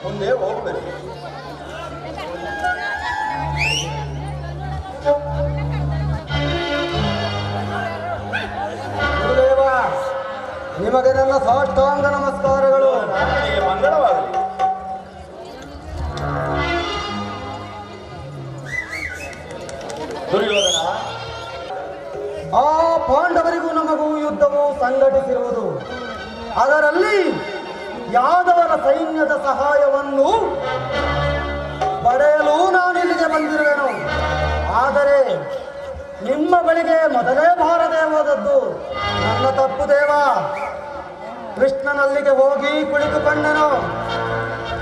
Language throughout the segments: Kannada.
ಮುಂದೆ ಹೋಗ್ಬೇಕು. ಗುರುದೇವ, ನಿಮಗೆ ನನ್ನ ಸಾಷ್ಟಾಂಗ ನಮಸ್ಕಾರಗಳು. ಮಂಗಳವಾಗಲಿ. ದುರ್ಯೋಧನ, ಆ ಪಾಂಡವರಿಗೂ ನಮಗೂ ಯುದ್ಧವು ಸಂಘಟಿಸಿರುವುದು. ಅದರಲ್ಲಿ ಯಾದವರ ಸೈನ್ಯದ ಸಹಾಯವನ್ನು ಪಡೆಯಲು ನಾನಿಲ್ಲಿಗೆ ಬಂದಿರುವೆನು. ಆದರೆ ನಿಮ್ಮ ಬಳಿಗೆ ಮೊದಲೇ ಬಾರದೆ ಹೋದದ್ದು ನನ್ನ ತಪ್ಪು ದೇವ. ಕೃಷ್ಣನಲ್ಲಿಗೆ ಹೋಗಿ ಕುಳಿತುಕೊಂಡನು.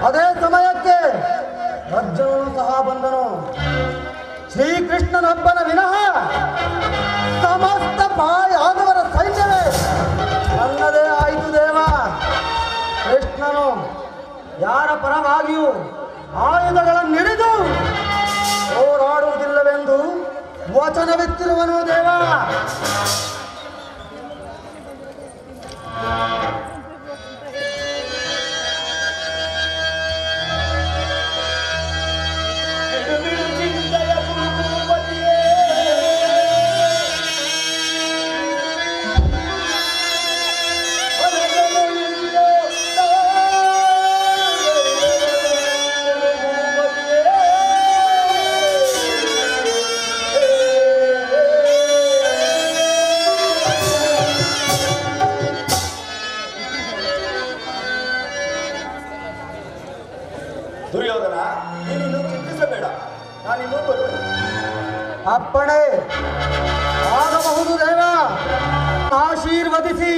ಅದೇ ಸಮಯಕ್ಕೆ ಅರ್ಜುನನು ಸಹ ಬಂದನು. ಶ್ರೀಕೃಷ್ಣನೊಬ್ಬನ ವಿನಃ ಸಮಸ್ತ ಯಾದವರ ಸೈನ್ಯವೇ ನನ್ನದೇ ಆಯಿತು ದೇವ. ಕೃಷ್ಣನು ಯಾರ ಪರವಾಗಿಯೂ ಆಯುಧಗಳನ್ನು ಹಿಡಿದು ಹೋರಾಡುವುದಿಲ್ಲವೆಂದು ವಚನವೆತ್ತಿರುವನು ದೇವ. ದುರ್ಯೋಧನ, ನೀನಿನ್ನು ಚಿಂತಿಸಬೇಡ, ನಾನಿನ್ನು ಬರುವೆ. ಅಪ್ಪಣೆ ಆಗಬಹುದು ದೇವ. ಆಶೀರ್ವದಿಸಿ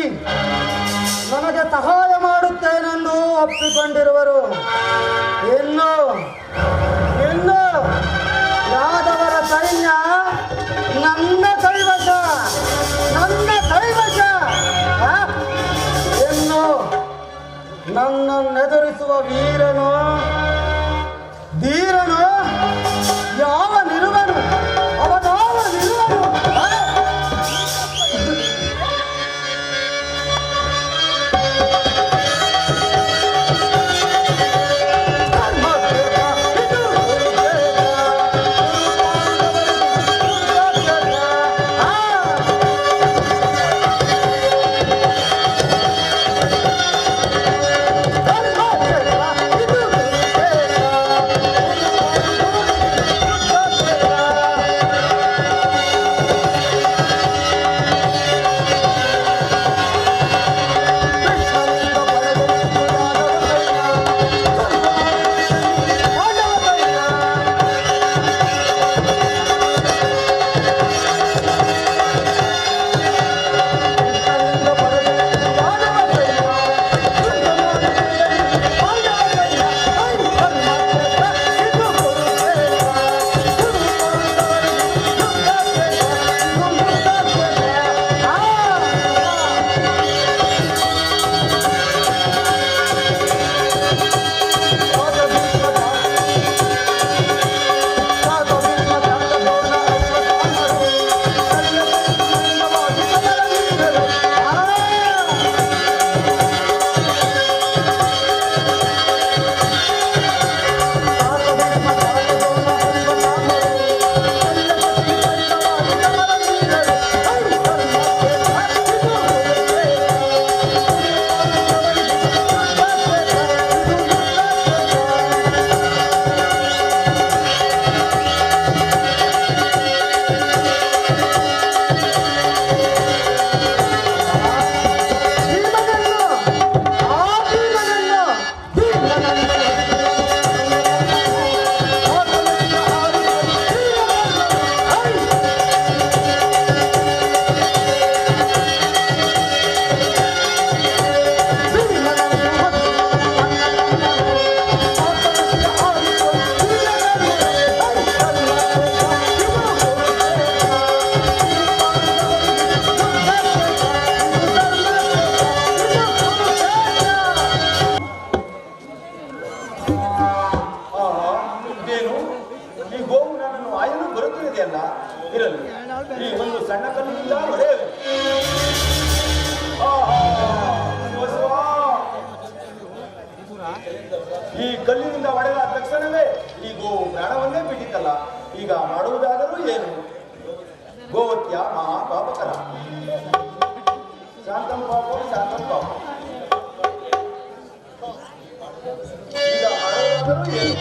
ನನಗೆ ಸಹಾಯ ಮಾಡುತ್ತೇನೆಂದು ಒಪ್ಪಿಕೊಂಡಿರುವರು. ಇನ್ನು ಯಾದವರ ಸೈನ್ಯ ನನ್ನ ಕೈವಶ. ಇನ್ನು ನನ್ನನ್ನೆದುರಿಸುವ ವೀರನು ಧೀರನು ಯಾವನಿರುವನು, ಅವನಾವನಿರುವನು. ಕಲ್ಲಿನಿಂದ ಹೊಡೆಯುವೆ. ಆಹಾ, ಬಸವ. ಈ ಕಲ್ಲಿನಿಂದ ಹೊಡೆದ ತಕ್ಷಣವೇ ಈ ಗೋವು ಪ್ರಾಣವನ್ನೇ ಬಿಟ್ಟಿತ್ತಲ್ಲ, ಈಗ ಮಾಡುವುದಾದರೂ ಏನು? ಗೋಹತ್ಯ ಮಹಾಪಾಪಕರ. ಶಾಂತಂ ಪಾಪಂ ಶಾಂತಂ ಪಾಪಂ. ಈಗ ಮಾಡುವುದಾದರೂ ಏನು?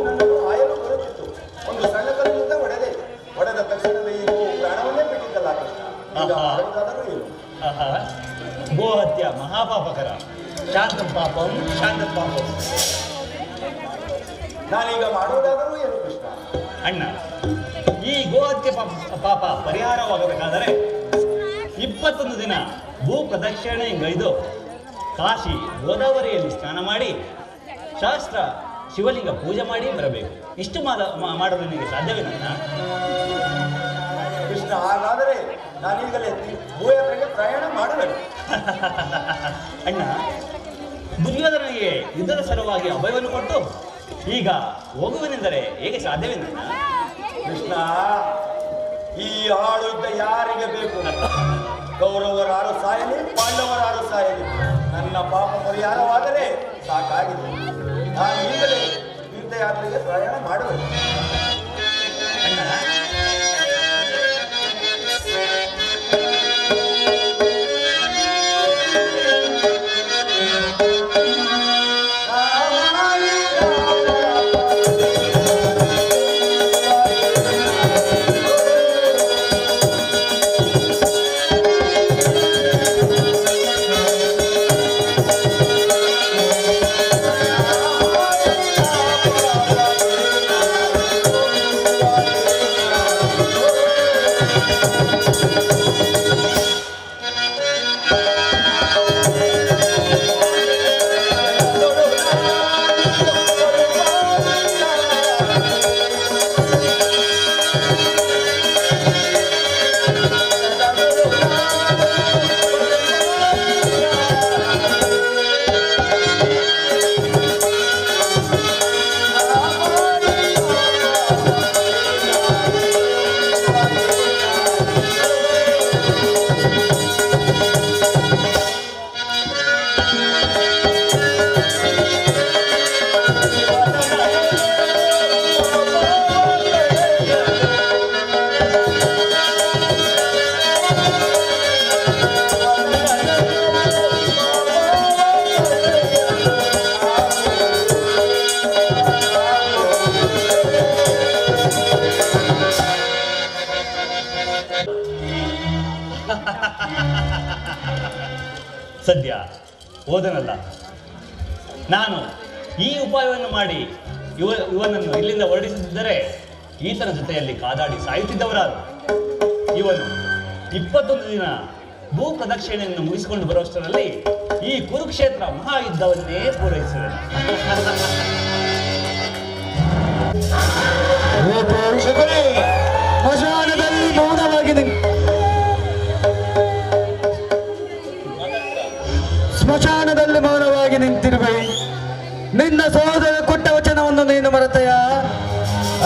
ನನ್ನನ್ನು ಆಯಲು ಬರುತ್ತಿತ್ತು. ಒಂದು ಸಣ್ಣ ಕಲ್ಲಿನಿಂದ ಹೊಡೆದ ತಕ್ಷಣವೇ ಈ ಗೋವು ಪ್ರಾಣವನ್ನೇ ಬಿಟ್ಟಿದ್ದಲ್ಲ ಕೃಷ್ಣ. ಈಗ ಮಾಡುವುದಾದರೂ ಏನು? ಗೋಹತ್ಯ ಮಹಾಪಾಪಕರ. ಶಾಂತಂ ಪಾಪಂ ಶಾಂತಂ ಪಾಪಂ. ನಾನೀಗ ಮಾಡುವುದಾದರೂ ಏನು ಕೃಷ್ಣ? ಅಣ್ಣ, ಈ ಗೋಹತ್ಯೆ ಪಾಪ ಪರಿಹಾರವಾಗಬೇಕಾದರೆ 21 ದಿನ ಭೂ ಪ್ರದಕ್ಷಿಣೆಗೈದು ಕಾಶಿ ಗೋದಾವರಿಯಲ್ಲಿ ಸ್ನಾನ ಮಾಡಿ ಶಾಸ್ತ್ರ ಶಿವಲಿಂಗ ಪೂಜೆ ಮಾಡಿ ಬರಬೇಕು. ಇಷ್ಟು ಮಾಡಲು ನಿನಗೆ ಸಾಧ್ಯವೇನಣ್ಣ? ಕೃಷ್ಣ, ಹಾಗಾದರೆ ನಾನೀಗಲೇ ಭೂಯಾತ್ರೆಗೆ ಪ್ರಯಾಣ ಮಾಡಬೇಕು. ಅಣ್ಣ, ದುರ್ಯೋಧನಿಗೆ ಯುದ್ಧದ ಸಲುವಾಗಿ ಅಭಯವನ್ನು ಕೊಟ್ಟು ಈಗ ಹೋಗುವನೆಂದರೆ ಹೇಗೆ ಸಾಧ್ಯವೇನಣ್ಣ? ಕೃಷ್ಣ, ಈ ಹಾಳು ಯುದ್ಧ ಯಾರಿಗೆ ಬೇಕು? ಕೌರವರಾರು ಸಾಯಲಿ, ಪಾಂಡವರಾರು ಸಾಯಲಿ, ನನ್ನ ಪಾಪ ಪರಿಹಾರವಾದರೆ ಸಾಕಾಗಿದೆ. ನಾನು ಈಗಲೇ ತೀರ್ಥಯಾತ್ರೆಗೆ ಪ್ರಯಾಣ ಮಾಡಬೇಕು. ಅಣ್ಣ, ಸದ್ಯ ಹೋದನಲ್ಲ, ನಾನು ಈ ಉಪಾಯವನ್ನು ಮಾಡಿ ಇವನನ್ನು ಇಲ್ಲಿಂದ ಹೊರಡಿಸದಿದ್ದರೆ ಈತನ ಜೊತೆಯಲ್ಲಿ ಕಾದಾಡಿ ಸಾಯುತ್ತಿದ್ದವರಾರು. ಇವನು 21 ದಿನ ಭೂ ಪ್ರದಕ್ಷಿಣೆಯನ್ನು ಮುಗಿಸಿಕೊಂಡು ಬರುವಷ್ಟರಲ್ಲಿ ಈ ಕುರುಕ್ಷೇತ್ರ ಮಹಾಯುದ್ಧವನ್ನೇ ಪೂರೈಸಿದೆ. ಸ್ಮಶಾನದಲ್ಲಿ ಮೌನವಾಗಿ ಸ್ಮಶಾನದಲ್ಲಿ ಮೌನವಾಗಿ ನಿಂತಿರುವೆ. ನಿನ್ನ ಸಹೋದರ ಕೊಟ್ಟ ವಚನವನ್ನು ನೀನು ಮರೆತೆಯ,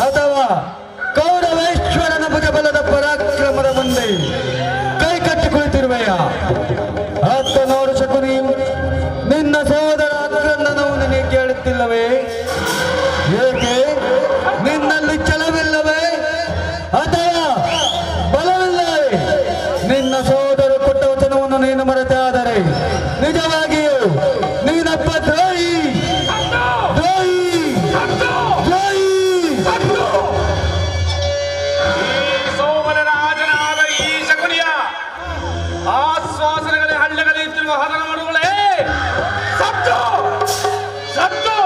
ಅಥವಾ ಕೌರವೇಶ್ವರನ ಭುಜಬಲದ ಪರಾಕ್ರಮದ ಮುಂದೆ ಕೈ ಕಟ್ಟಿ ಕುಳಿತಿರುವೆಯ? ಅತ್ತ ನೋಡು ಶಕುನಿ, ನಿನ್ನ ಸಹೋದರ ಅಕ್ರಂದನವು ನಿನಗೆ ಕೇಳುತ್ತಿಲ್ಲವೇ? ಏಕೆ? ನಿನ್ನಲ್ಲಿ ಛಲವಿಲ್ಲವೇ ಅಥವಾ ಬಲವಿಲ್ಲವೇ? ನಿನ್ನ ಸಹೋದರ ಕೊಟ್ಟ ವಚನವನ್ನು ನೀನು ಮರೆತೆ ಆದರೆ ನಿಜವಾಗಿಯೂ ನೀನಪ್ಪ ದ್ರೋಹಿ, ದ್ರೋಹಿ, ದ್ರೋಹಿ. ಸೋಮನರಾಜನಾದ ಈ ಶಕುನಿಯ ಆಶ್ವಾಸನೆಗಳೇ ಹಳ್ಳಿಗಳಿರುವ ಹದನ ಮಾಡುಗಳೇ ಸತ್ತು ಸತ್ತು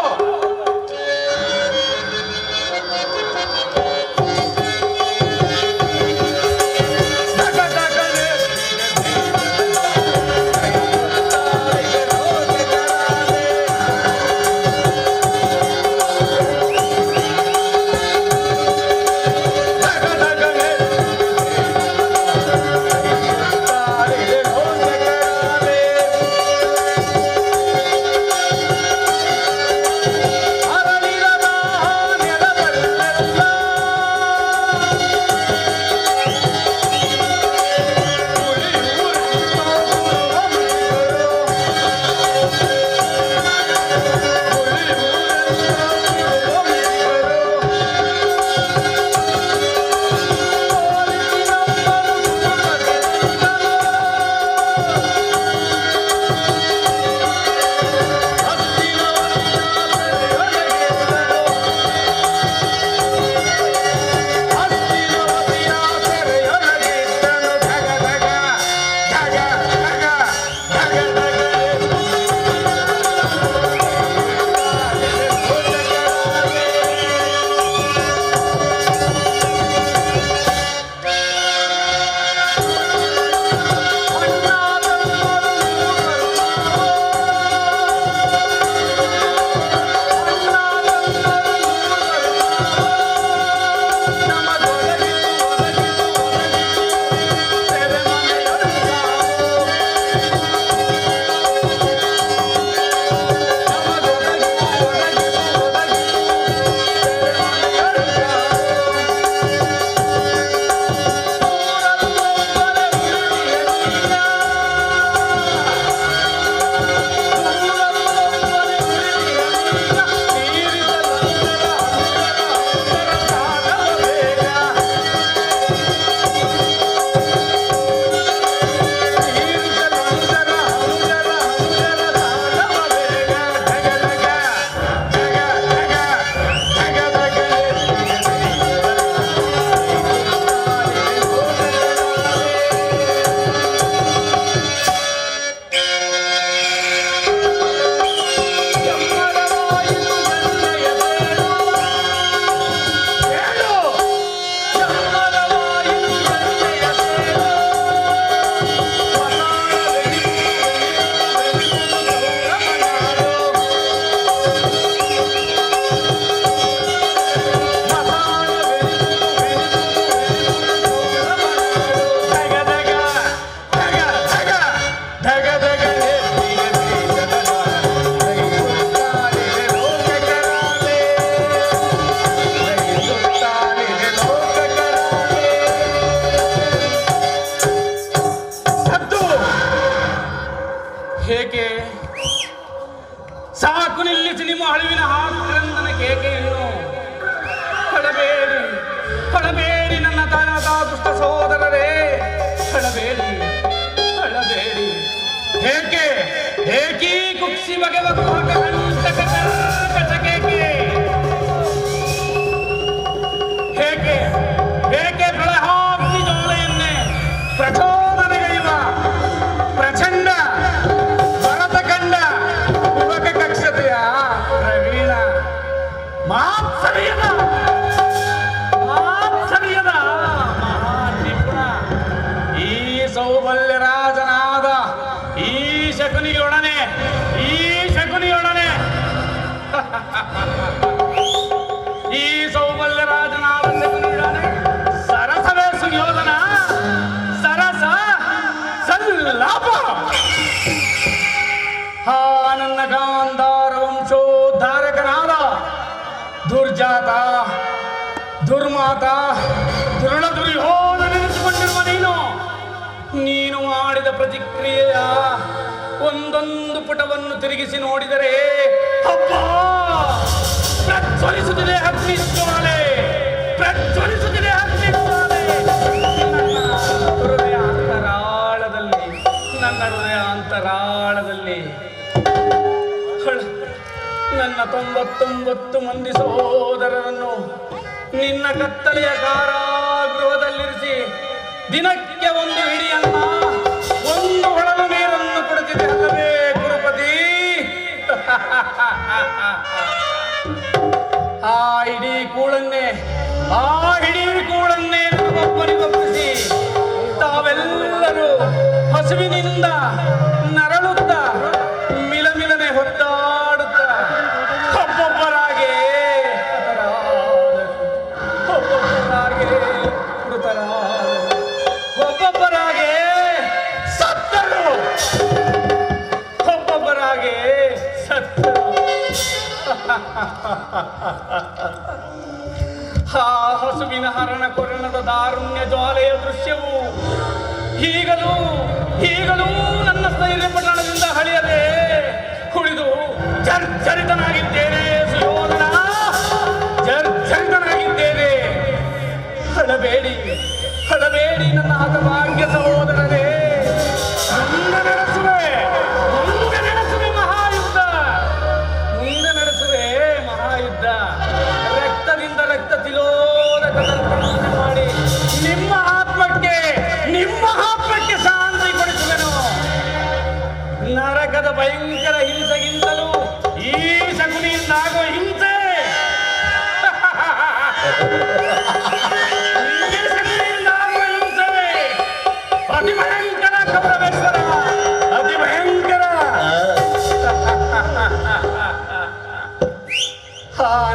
ಕೇಕೆ ಸಾಕು ನಿಲ್ಲಿಸಿ ನಿಮ್ಮ ಅಳಿವಿನ ಆಕ್ರಂದನ ಕೇಕೆಯನ್ನು. ಕಳಬೇಡಿ ಕಳಬೇಡಿ ನನ್ನ ದುಷ್ಟ ಸಹೋದರರೇ, ಕಳಬೇಡಿ ಕಳಬೇಡಿ. ಏಕೆ ಏಕೀ ಕುಕ್ಷಿ ಬಗೆವ ಕಟಕೇಕೆ ಹೇಗೆ ಏಕೆ ಪ್ರಳಹಾಗ್ನಿ ಜೋಳೆಯನ್ನೇ ಪ್ರಚೋದನೆಗೈವ ಪ್ರಚಂಡ ಭರತ ಕಂಡ ಯುವಕ ಕಕ್ಷತೆಯ ಪ್ರವೀಣ ಮಾ ಮಾತ್ಸರ್ಯದ ಮಹಾನಿಪುಣ ಈ ಸೌಬಲ್ಯ ರಾಜನಾದ ಈ ಶಕುನಿಯೊಡನೆ ಈ ಸೌಬಲ್ಯ ರಾಜನಾದ ಶಕುನಿಯೊಡನೆ ಸರಸವೇ ಸುಯೋಧನ, ಸರಸ ಸಲ್ಲಾಪ. ಹಾ ನನ್ನ ಗಾಂಧಾರ ವಂಶೋದ್ಧಾರಕನಾದ ದುರ್ಜಾತ ದುರ್ಮಾತ ದುರುಳ ದುರ್ಯೋಧನೆನಿಸಿಕೊಂಡಿರುವ ನೀನು ಮಾಡಿದ ಪ್ರತಿಕ್ರಿಯೆಯ ಒಂದೊಂದು ಪುಟವನ್ನು ತಿರುಗಿಸಿ ನೋಡಿದರೆ ಅಬ್ಬಾ, ಪ್ರಜ್ವಲಿಸುತ್ತಿದೆ ಅಗ್ನಿಜ್ವಾಲೆ, ಪ್ರಜ್ವಲಿಸುತ್ತಿದೆ ಅಗ್ನಿಜ್ವಾಲೆ. ನನ್ನ ಹೃದಯ ಅಂತರಾಳದಲ್ಲಿ ನನ್ನ 99 ಮಂದಿ ಸಹೋದರರನ್ನು ನಿನ್ನ ಕತ್ತಲೆಯ ಕಾರಾಗೃಹದಲ್ಲಿರಿಸಿ ದಿನಕ್ಕೆ ಒಂದು ಹಿಡಿಯನ್ನ, ಒಂದು ಹೊಳಲು ನೀರನ್ನು ಕೊಡುತ್ತಿದೆ ಅಲ್ಲವೇ ಗುರುಪತಿ? ಆ ಇಡೀ ಕೂಳನ್ನೇ ಒಬ್ಬನಿಗೊಪ್ಪಿಸಿ ತಾವೆಲ್ಲರೂ ಹಸುವಿನಿಂದ ನರಳುತ್ತ ಮಿಲಮಿಲನೆ ಹೊತ್ತಾಡುತ್ತ ಒಬ್ಬೊಬ್ಬರಾಗೆ ಮೃತರಾದರು, ಒಬ್ಬೊಬ್ಬರಾಗೆ ಸತ್ತರು, ಒಬ್ಬೊಬ್ಬರಾಗೆ ಸತ್ತರು. ಆ ಹಸುವಿನ ಹರಣ ಕೊರಣದ ದಾರುಣ್ಯ ಜ್ವಾಲೆಯ ದೃಶ್ಯವು ಈಗಲೂ ನನ್ನ ಸ್ಥೈರ್ಯ ಪಟ್ಟಣದಿಂದ ಹಳಿಯದೆ ಕುಳಿದು ಜರ್ಜರಿತನಾಗಿದ್ದೇನೆ ಸುಯೋಧನ, ಜರ್ಜರಿತನಾಗಿದ್ದೇನೆ. ಹಳಬೇಡಿ ನನ್ನ ಹತಭಾಗ್ಯ ಸಹೋದರರೇ, ಮುಂದೆ ನಡೆಸುವೆ ಮಹಾಯುದ್ಧ, ರಕ್ತದಿಂದ ರಕ್ತ ತಿಲೋದಕ ಮಾಡಿ ನಿಮ್ಮ ಆತ್ಮಕ್ಕೆ ಶಾಂತಿ ಕೊಡಿಸುವೆನು. ನರಕದ ಭಯಂಕರ ಹಿಂಸೆಗಿಂತಲೂ ಈ ಶಕುನಿಯಿಂದಾಗುವ ಹಿಂಸೆ ಅತಿ ಭಯಂಕರ, ಕೌರವೇಶ್ವರ, ಅತಿ ಭಯಂಕರ.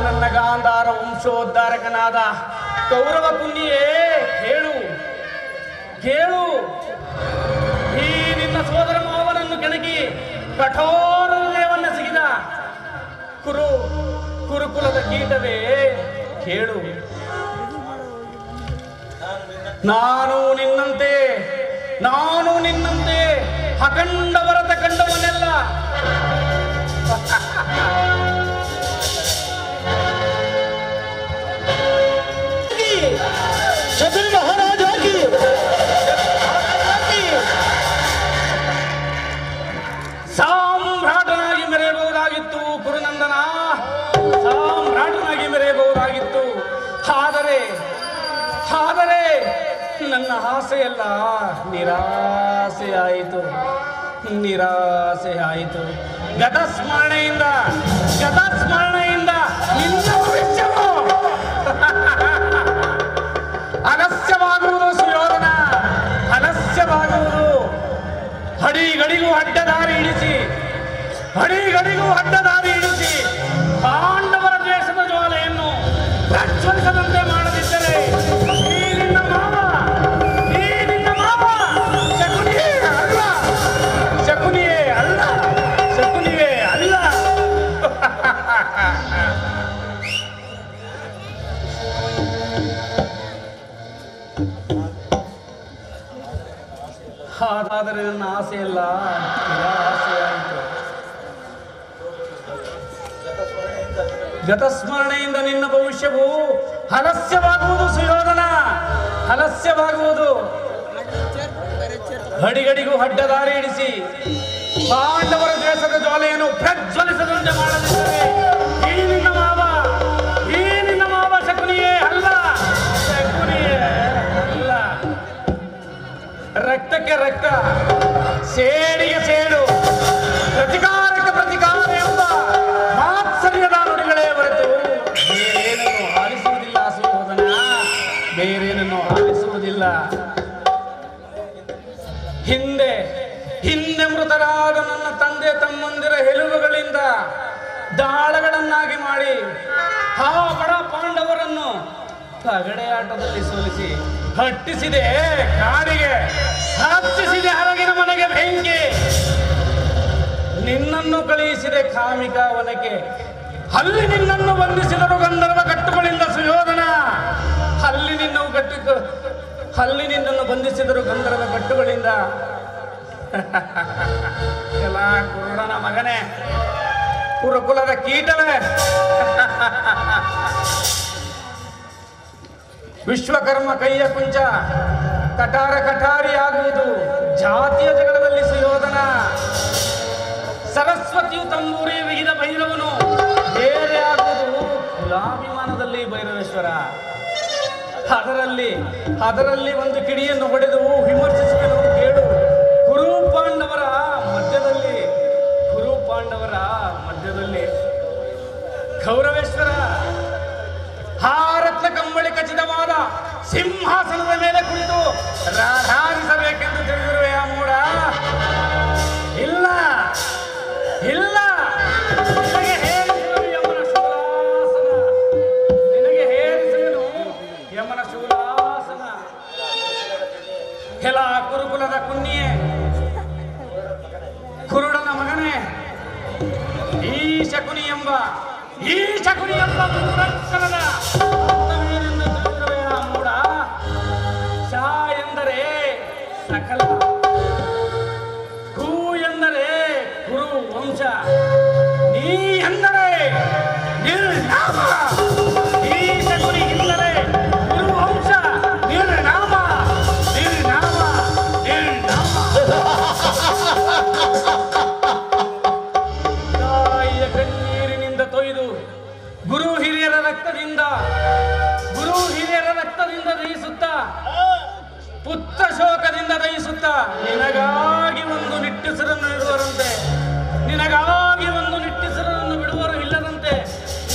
ನನ್ನ ಗಾಂಧಾರ ವಂಶೋದ್ಧಾರಕನಾದ ಕೌರವ ಪುಣ್ಯೇ, ಕೇಳು. ಈ ನಿನ್ನ ಸೋದರ ಮಾವನನ್ನು ಕೆಣಕಿ ಕಠೋರ ಹೃದಯವನ್ನೆಸಗಿದ ಕುರುಕುಲದ ಕೀಟವೇ, ಕೇಳು. ನಾನು ನಿನ್ನಂತೆ ಅಖಂಡ ವರತ ಕಂಡವನ್ನೆಲ್ಲ ಶಕುನಿ ಮಹಾರಾಜ ಸಾಮ್ರಾಟನಾಗಿ ಮೆರೆಯಬಹುದಾಗಿತ್ತು ಕುರುನಂದನ, ಸಾಮ್ರಾಟನಾಗಿ ಮೆರೆಯಬಹುದಾಗಿತ್ತು. ಆದರೆ ನನ್ನ ಆಸೆಯೆಲ್ಲ ನಿರಾಸೆಯಾಯಿತು. ಗತಸ್ಮರಣೆಯಿಂದ ನಿನ್ನ ಭವಿಷ್ಯವು ಅಲಸ್ಯವಾಗುವುದು ಸುಯೋಧನ, ಅಲಸ್ಯವಾಗುವುದು. ಹಡಿಗಡಿಗೂ ಅಡ್ಡದಾರಿ ಇಳಿಸಿ ಪಾಂಡವರ ದ್ವೇಷದ ಜ್ವಾಲೆಯನ್ನು ಪ್ರಜ್ವಲಿಸದಂತೆ ಮಾಡದಿದ್ದರೆ ಈ ನಿನ್ನ ಮಾವ ಶಕುನಿಯೇ ಅಲ್ಲ. ಹಾಗಾದರೆ ನನ್ನ ಆಸೆಯಲ್ಲ ನಿರಾಸೆಯಾಯಿತು. ಗತಸ್ಮರಣೆಯಿಂದ ನಿನ್ನ ಭವಿಷ್ಯವು ಹಲಸ್ಯವಾಗುವುದು ಸುಯೋಧನ, ಹಲಸ್ಯವಾಗುವುದು. ಹಡಿಗಡಿಗೂ ಅಡ್ಡದಾರಿ ಇಡಿಸಿ ಪಾಂಡವರ ದ್ವೇಷದ ಜ್ವಾಲೆಯನ್ನು ಪ್ರಜ್ವಲಿಸದಂತೆ ಮಾಡದಿದ್ದರೆ ಈ ನಿನ್ನ ಮಾವ ಶಕುನಿಯೇ ಅಲ್ಲ. ರಕ್ತಕ್ಕೆ ರಕ್ತ, ಸೇಡಿಗೆ ಸೇಡು, ಪ್ರತಿಕಾರಕ್ಕೆ ಪ್ರತಿಕಾರ ಎಂಬ ಮಾತ್ಸರ್ಯದ ನುಡಿಗಳೇ ಹೊರತು ಬೇರೇನನ್ನು ಆಲಿಸುವುದಿಲ್ಲ. ಹಿಂದೆ ಮೃತರಾದ ನನ್ನ ತಂದೆ ತಮ್ಮಂದಿರ ಎಲುಬುಗಳಿಂದ ದಾಳಗಳನ್ನಾಗಿ ಮಾಡಿ ಆ ಬಡ ಪಾಂಡವರನ್ನು ಪಗಡೆ ಆಟದಲ್ಲಿ ಸೋಲಿಸಿ ಹಟ್ಟಿಸಿದೆ ಕಾಡಿಗೆ, ಹಚ್ಚಿಸಿದೆ ಹರಗಿನ ಮನೆಗೆ ಬೆಂಕಿ, ನಿನ್ನನ್ನು ಕಳುಹಿಸಿದೆ ಕಾಮಿಕಾವನಕ್ಕೆ. ಅಲ್ಲಿ ನಿನ್ನನ್ನು ಬಂಧಿಸಿದರು ಗಂಧರ್ವ ಕಟ್ಟುಗಳಿಂದ ಸುಯೋಧನ, ಅಲ್ಲಿ ನಿನ್ನನ್ನು ಬಂಧಿಸಿದರು ಗಂಧರ್ವ ಕಟ್ಟುಗಳಿಂದ. ಎಲ್ಲ ಕುರುಡನ ಮಗನೇ, ಕುರುಕುಲದ ಕೀಟವೇ, ವಿಶ್ವಕರ್ಮ ಕೈಯ ಕುಂಚ ಕಟಾರಿಯಾಗುವುದು ಜಾತಿಯ ಜಗಳದಲ್ಲಿ ಸುಯೋಧನ. ಸರಸ್ವತಿಯು ತಂಬೂರಿ ವಿಹಿದ ಭೈರವನು ಬೇರೆ ಆಗುವುದು ಕುಲಾಭಿಮಾನದಲ್ಲಿ ಭೈರವೇಶ್ವರ. ಅದರಲ್ಲಿ ಒಂದು ಕಿಡಿಯನ್ನು ಹೊಡೆದು ವಿಮರ್ಶಿಸುವೆನು ಕೇಳು. ಕುರು ಪಾಂಡವರ ಮಧ್ಯದಲ್ಲಿ ಗೌರವೇಶ್ವರ ರತ್ನ ಕಂಬಳಿ ಖಚಿತವಾದ ಸಿಂಹಾಸನದ ಮೇಲೆ ಕುಳಿತು ರಾಧಾರಿಸಬೇಕೆಂದು ತಿಳಿದಿರುವೆ ಆ ಮೂಡ. ಇಲ್ಲ ನಿನಗೆ ಹೇರಿಸುವೆನು ಯಮನ ಶೂಲಾಸನ. ಕೆಲ ಕುರುಕುಲದ ಕುನ್ನಿಯೇ, ಕುರುಡನ ಮಗನೇ, ಈ ಶಕುನಿ ಎಂಬ ಮೂಢಕ್ಷಣದ ಅರ್ಥವೇನೆಂದು ತಿಳಿದಿರುವೆ ಆ ಮೂಢ. ಶಾ ಎಂದರೆ ಸಕಲ, ಕು ಎಂದರೆ ಕುರು ವಂಶ, ನೀ ಎಂದರೆ ನಿರ್ನಾಮ. ಈ ಶಕುನಿ ಎಂದರೆ ಕುರು ವಂಶ, ನಿರ್ನಾಮ. ತಾಯಿಯ ಕಣ್ಣೀರಿನಿಂದ ತೊಯ್ದು ಗುರು ಹಿರಿಯರ ರಕ್ತದಿಂದ ದಹಿಸುತ್ತಾ, ಪುತ್ರ ಶೋಕದಿಂದ ದಹಿಸುತ್ತಾ, ನಿನಗಾಗಿ ಒಂದು ನಿಟ್ಟುಸಿರನ್ನು ಬಿಡುವರು ಇಲ್ಲದಂತೆ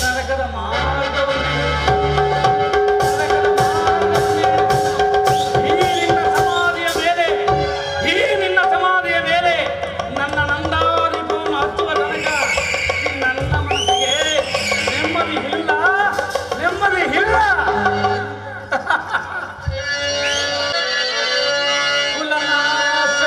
ನರಕದ ಮಾರ್ಗವನ್ನು ಈ ನಿನ್ನ ಸಮಾಧಿಯ ಮೇಲೆ ನನ್ನ ನಂದಾದೀಪವನ್ನು ಹಚ್ಚುವ ತನಕ ನನ್ನ ಮನಸ್ಸಿಗೆ ನೆಮ್ಮದಿ ಇಲ್ಲ. ಕುಲನಾಶ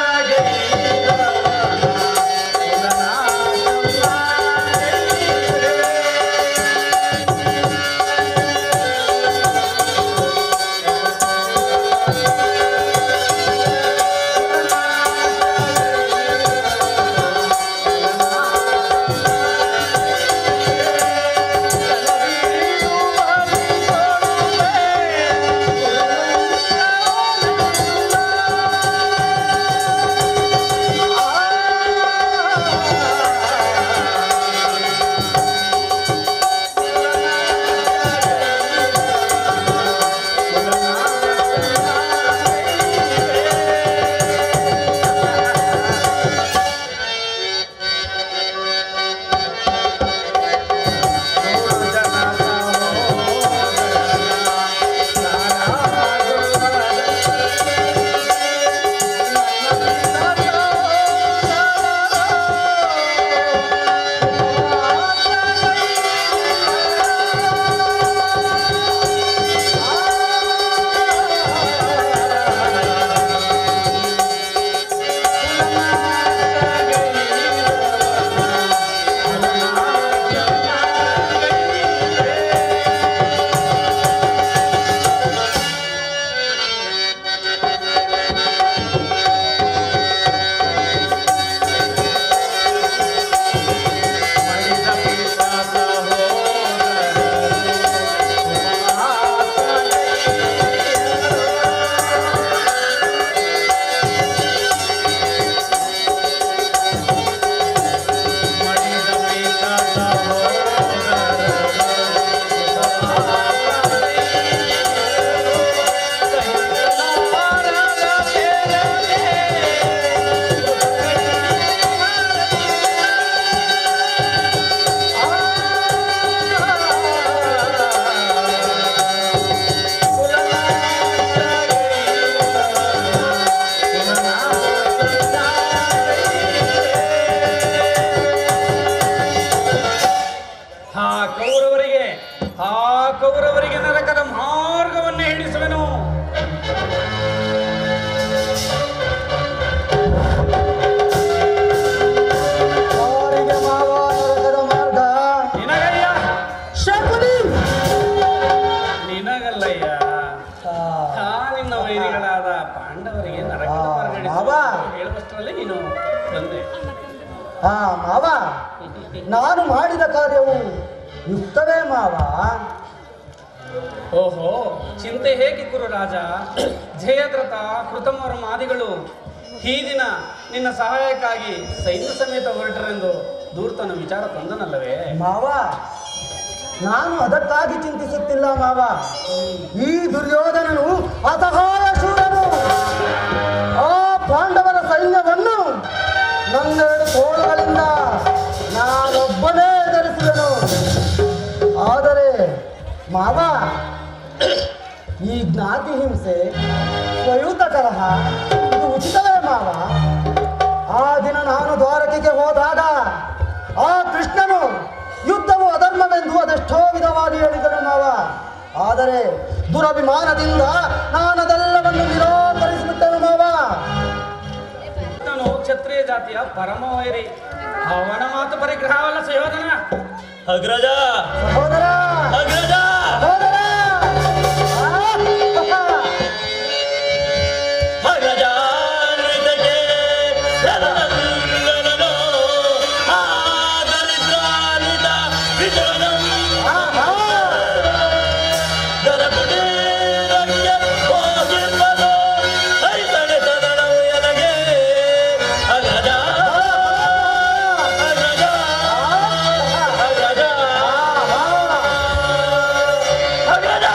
ನಾನು ಮಾಡಿದ ಕಾರ್ಯವು ಯುಕ್ತವೇ ಮಾವ? ಓಹೋ, ಚಿಂತೆ ಹೇಗೆ ಗುರುರಾಜ? ಜಯದ್ರಥ ಕೃತಮರ ಮಾದಿಗಳು ಈ ದಿನ ನಿನ್ನ ಸಹಾಯಕ್ಕಾಗಿ ಸೈನ್ಯ ಸಮೇತ ಹೊರಟರೆಂದು ದೂರ್ತನ ವಿಚಾರ ತಂದನಲ್ಲವೇ? ಮಾವ, ನಾನು ಅದಕ್ಕಾಗಿ ಚಿಂತಿಸುತ್ತಿಲ್ಲ ಮಾವ. ಈ ದುರ್ಯೋಧನನು ಅಸಹಾಯ ಶೂರನು. ಆ ಪಾಂಡವರ ಸೈನ್ಯವನ್ನು ನನ್ನೆರಡು ತೋಳುಗಳಿಂದ ನಾನೊಬ್ಬನೇ ಎದುರಿಸಿದನು. ಆದರೆ ಮಾವ, ಈ ಜ್ಞಾತಿ ಹಿಂಸೆ, ಸ್ವಯುತ ಕಲಹ ಇದು ಉಚಿತವೇ ಮಾವ? ಆ ದಿನ ನಾನು ದ್ವಾರಕೆಗೆ ಹೋದಾಗ ಆ ಕೃಷ್ಣನು ಯುದ್ಧವು ಅಧರ್ಮವೆಂದು ಅದೆಷ್ಟೋ ವಿಧವಾಗಿ ಹೇಳಿದನು ಮಾವ. ಆದರೆ ದುರಭಿಮಾನದಿಂದ ನಾನದೆಲ್ಲವನ್ನು ನಿರಾಕರಿಸಿಬಿಟ್ಟನು ಮಾವ. ನಾನು ಕ್ಷತ್ರಿಯ ಜಾತಿಯ ಪರಮ ವೈರಿ. ಅವನ ಮಾತು ಪರಿಗ್ರಹವಲ್ಲ ಸುಯೋಧನ. ಅಗ್ರಜ, ಸಹೋದರ, ಅಗ್ರಜ, ಸಹೋದರ, ಅಗ್ರಜ, ನಿನಗೆ ಶರಣೆಂದೆನೋ, ಆ ದರಿದ್ರಾನಿತ ವಿಜಯನಂ. ದರಗುಡೀರಕ್ಕೆ ಹೋಗಿರ್ಬದು, ಐತಣೆ ತದನವು ಎನಗೆ. ಅಗ್ರಜ, ಅಗ್ರಜ, ಅಗ್ರಜ, ಅಗ್ರಜ.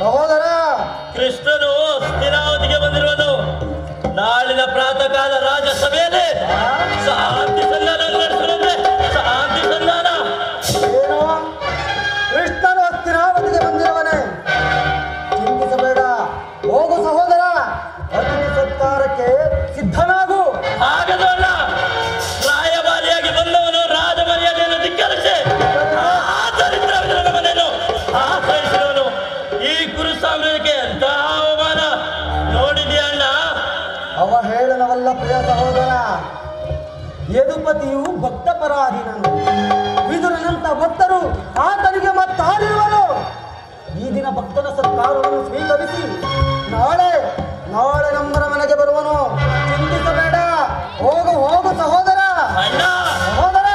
ಸಹೋದರ, ಕೃಷ್ಣನು ಸ್ಥಿರಾವತಿಗೆ ಬಂದಿರುವುದು. ನಾಳಿನ ಪ್ರಾತಃ ಕಾಲ ರಾಜಸಭೆಯಲ್ಲಿ ಶಾಂತಿ ಸಂಧಾನ ನಡೆಸಲಿದೆ. ಶಾಂತಿ ಸಂಧಾನ. ಏನು? ಕೃಷ್ಣನು ಹಸ್ತಿನಾವತಿಗೆ ಬಂದಿರುವನೆ? ಚಿಂತಿಸಬೇಡ, ಹೋಗು ಸಹೋದರ. ಅತಿಥಿ ಸತ್ಕಾರಕ್ಕೆ ಸಿದ್ಧನಾಗು. ಹಾಗದಲ್ಲ, ರಾಯಭಾರಿಯಾಗಿ ಬಂದವನು ರಾಜಮರ್ಯಾದೆಯನ್ನು ಧಿಕ್ಕರಿಸಿ ದರಿದ್ರ ಮನೆಯನ್ನು ಆಶ್ರಯಿಸಿದವನು. ಈ ಕುರು ಸಾಮ್ರಾಜ್ಯಕ್ಕೆ ಎಂತ ಅವಮಾನ ನೋಡಿದೆಯಣ್ಣ. ಅವಹೇಳನವಲ್ಲ ಪ್ರಿಯ ಸಹೋದರ. ಯದುಪತಿಯು ಭಕ್ತ ಪರಾಧೀನನು. ವಿದುರನಂತ ಭಕ್ತರು ಆತನಿಗೆ ಮತ್ತಾರಿರುವರು. ಈ ದಿನ ಭಕ್ತನ ಸತ್ಕಾರವನ್ನು ಸ್ವೀಕರಿಸಿ ನಾಳೆ ನಮ್ಮರ ಮನೆಗೆ ಬರುವನು. ಚಿಂತಿಸಬೇಡ, ಹೋಗು ಹೋಗು ಸಹೋದರ. ಅಣ್ಣ, ಸಹೋದರ,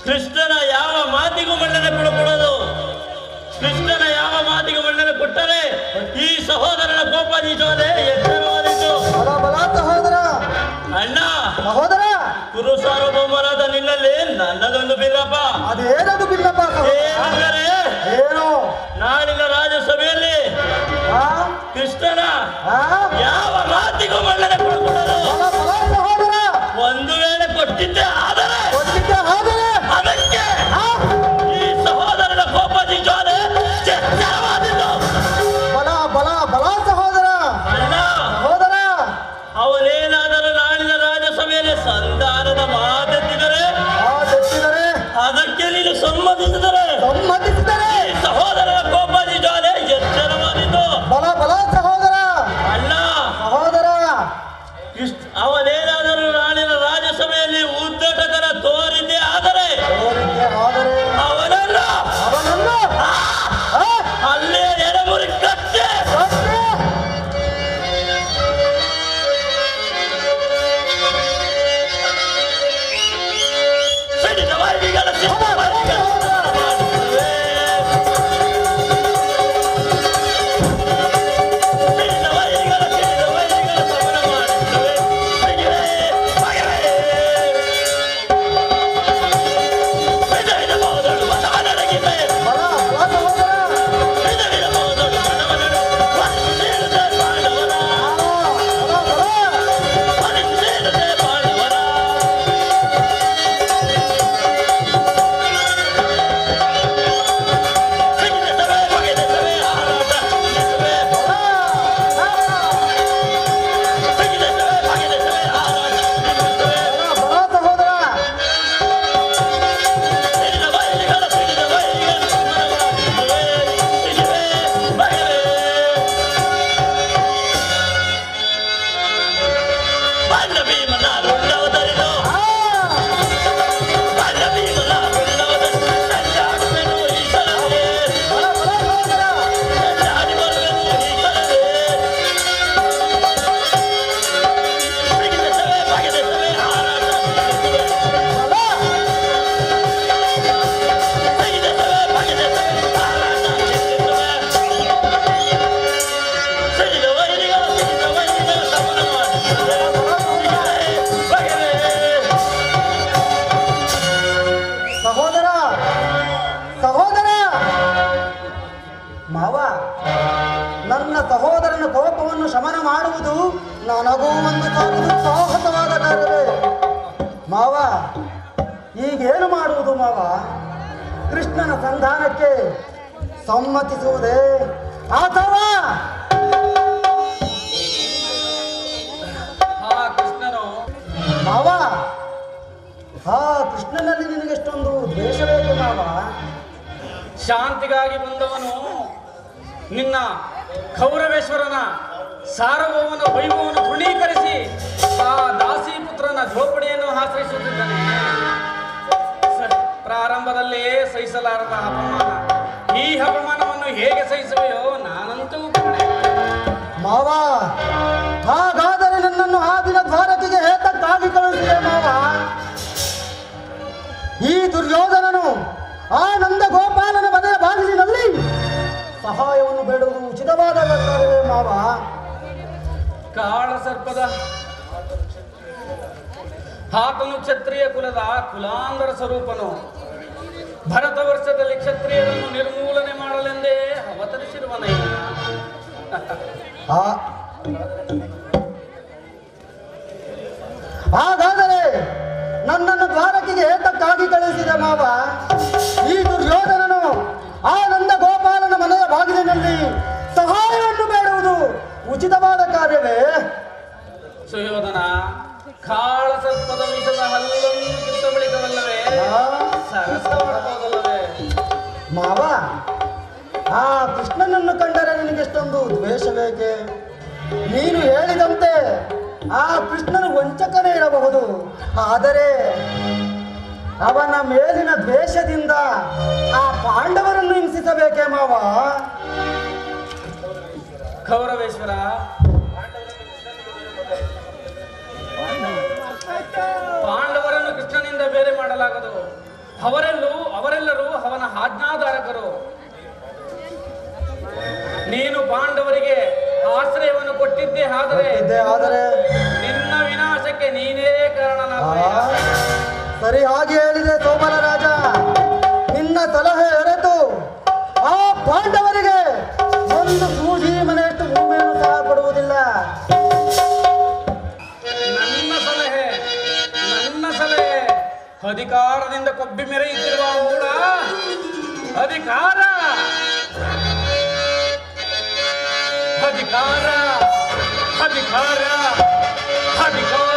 ಕೃಷ್ಣನ ಯಾವ ಮಾತಿಗೂ ಮನ್ನಣೆ ಕೊಡಕೂಡದು. ಕೃಷ್ಣನ ಯಾವ ಮಾತಿಗೂ ಮನ್ನಣೆ ಕೊಟ್ಟರೆ ಈ ಸಹೋದರನ ಕೋಪ ನಿಜವಾದೆ ಎಚ್ಚರವಾದಿತು. ಬಲ ಬಲ ಸಹೋದರ. ಅಣ್ಣ, ಸಹೋದರ, ಕುರು ಸಾರ್ವಭೌಮರಾದ ನಿನ್ನಲ್ಲಿ ನನ್ನದೊಂದು ಬಿಲ್ಲಪ್ಪ. ಅದೇನದು ಬಿಲ್ಲಪ್ಪ ಸಹೋದರ? ಏನೆಂದರೆ, ಏನು? ನಾಡಿನ ರಾಜಸಭೆಯಲ್ಲಿ ಆ? ಕೃಷ್ಣನ ಆ? ಯಾವ ಮಾತಿಗೂ ಮನ್ನಣೆ ಕೊಡಕೂಡದು. ಬಲ ಬಲ ಸಹೋದರ. ಒಂದು ವೇಳೆ ಕೊಟ್ಟಿದ್ದೆ ಆದರೆ ಕೊಟ್ಟಿದ್ದೆ ಆದರೆ ಅದಕ್ಕೆ ಆ? ಈ ಸಹೋದರನ ಕೋಪ ನಿಜವಾದೆ ಎಚ್ಚರವಾದಿತು. ಬಲ ಬಲ ಬಲ ಸಹೋದರ. ಅಣ್ಣ, ಸಹೋದರ, ಅವನೇನಾದರೂ ನಾಳಿನ ರಾಜಸಭೆಯಲ್ಲಿ ಸಂಧಾನದ ಮಾತೆತ್ತಿದರೆ ತೆತ್ತಿದರೆ ಅದಕ್ಕೆ ನೀನು ಸಮ್ಮತಿಸಿದರೆ ಸಮ್ಮತಿಸಿದರೆ ಈ ಸಹೋದರನ ಕೋಪ ನಿಜವಾದೆ ಎಚ್ಚರವಾದಿತು. ಬಲ ಬಲ ಸಹೋದರ. ಅಣ್ಣ, ಸಹೋದರ, ಅವನೇನಾದರೂ ನಾಳಿನ ರಾಜಸಭೆಯಲ್ಲಿ ಉದ್ದಟತನ ತೋರಿದ್ದೆ ಆದರೆ ಕೋರಿಕೆ ಆದರೆ ಅವನನ್ನು ಅವನನ್ನು ಅಲ್ಲೇ ಎಡಮುರಿ ಕಟ್ಟೆ ಕಟ್ಟಿ ಸಿಡಿದ ವೈರಿಗಳ ಸಿಡಿದ ವೈರಿಗಳ ಸಹೋದರ ಮಾವ, ನನ್ನ ಸಹೋದರನ ಕೋಪವನ್ನು ಶಮನ ಮಾಡುವುದು ನನಗೂ ಒಂದು ಸಾಹಸವಾದ ಕಾರ್ಯವೇ. ಮಾವ, ಈಗೇನು ಮಾಡುವುದು ಮಾವ? ಕೃಷ್ಣನ ಸಂಧಾನಕ್ಕೆ ಸಮ್ಮತಿಸುವುದೇ ಅಥವಾ ಕೃಷ್ಣನು ಮಾವ, ಕೃಷ್ಣನಲ್ಲಿ ನಿನಗೆಷ್ಟೊಂದು ದ್ವೇಷ ಬೇಕೆ ಮಾವ? ಶಾಂತಿಗಾಗಿ ಬಂದವನು ನಿನ್ನ ಕೌರವೇಶ್ವರನ ಸಾರ್ವಭೌಮನ ವೈಭವವನ್ನು ತೃಣೀಕರಿಸಿ ಆ ದಾಸಿ ಪುತ್ರನ ಝೋಪಡಿಯನ್ನು ಆಶ್ರಯಿಸುತ್ತಿದ್ದಾನೆ. ಪ್ರಾರಂಭದಲ್ಲೇ ಸಹಿಸಲಾರದ ಅಪಮಾನ. ಈ ಅಪಮಾನವನ್ನು ಹೇಗೆ ಸಹಿಸುವೆಯೋ ನಾನಂತೂ ಕಾಣೆ. ಮಾವ, ಹಾಗಾದರೆ ನನ್ನನ್ನು ಆ ದಿನ ದ್ವಾರಕೆಗೆ ಹೇತಕ್ಕಾಗಿ ಕಳುಹಿಸಿದೆ ಮಾವ. ಈ ದುರ್ಯೋಧನನು ಆ ನಂದ ಗೋಪಾಲನ ಮನೆಯ ಬಾಗಿಲಿನಲ್ಲಿ ಸಹಾಯವನ್ನು ಬೇಡುವುದು ಉಚಿತವಾದ ಕಾರ್ಯವೇ ಮಾವ. ಕಾಳ ಸರ್ಪದ ಆತನು ಕ್ಷತ್ರಿಯ ಕುಲದ ಕುಲಾಂಧರ ಸ್ವರೂಪನು. ಭರತ ವರ್ಷದಲ್ಲಿ ಕ್ಷತ್ರಿಯರನ್ನು ನಿರ್ಮೂಲನೆ ಮಾಡಲೆಂದೇ ಅವತರಿಸಿರುವನಯ್ಯ. ಹಾಗಾದರೆ ನನ್ನನ್ನು ದ್ವಾರಕೆಗೆ ಏತಕ್ಕಾಗಿ ಕಳುಹಿಸಿದ ಮಾವ. ಈ ದುರ್ಯೋಧನನು ಆ ನಂದ ಗೋಪಾಲನ ಮನೆಯ ಬಾಗಿಲಿನಲ್ಲಿ ಸಹಾಯವನ್ನು ಬೇಡುವುದು ಉಚಿತವಾದ ಕಾರ್ಯವೇ? ಸುಯೋಧನ, ಕಾಳ ಸರ್ಪದ ವಿಷದ ಹಲ್ಲನ್ನು ಕಿತ್ತ ಬಳಿಕವಲ್ಲವೇ ಸರಸವಾಡಬಹುದಲ್ಲವೇ? ಮಾವ, ಆ ಕೃಷ್ಣನನ್ನು ಕಂಡರೆ ನಿನಗೆಷ್ಟೊಂದು ದ್ವೇಷ ಬೇಕೆ? ನೀನು ಹೇಳಿದಂತೆ ಆ ಕೃಷ್ಣನು ವಂಚಕನೇ ಇರಬಹುದು, ಆದರೆ ಅವನ ಮೇಲಿನ ದ್ವೇಷದಿಂದ ಆ ಪಾಂಡವರನ್ನು ಹಿಂಸಿಸಬೇಕೇ ಮಾವ? ಕೌರವೇಶ್ವರ, ಪಾಂಡವರನ್ನು ಕೃಷ್ಣನಿಂದ ಬೇರೆ ಮಾಡಲಾಗದು. ಅವರೆಲ್ಲರೂ ಅವನ ಆಜ್ಞಾಧಾರಕರು. ನೀನು ಪಾಂಡವರಿಗೆ ಆಶ್ರಯವನ್ನು ಕೊಟ್ಟಿದ್ದೇ ಆದರೆ ನಿನ್ನ ವಿನಾಶಕ್ಕೆ ನೀನೇ ಕಾರಣನಾಗುವೆ. ಸರಿ, ಹಾಗೆ ಹೇಳಿದೆ ಸೋಮನ ರಾಜ. ನಿನ್ನ ಸಲಹೆ ಅರಿತು ಆ ಪಾಂಡವರಿಗೆ ಒಂದು ಸೂಜಿ ಮನೆಯಷ್ಟು ಭೂಮಿಯನ್ನು ಸಹ ಕೊಡುವುದಿಲ್ಲ. ನನ್ನ ಸಲಹೆ ಅಧಿಕಾರದಿಂದ ಕೊಬ್ಬಿ ಮೆರೆಯುತ್ತಿರುವ ಮೂಢ. ಅಧಿಕಾರ ಅಧಿಕಾರ ಅಧಿಕಾರ ಅಧಿಕಾರ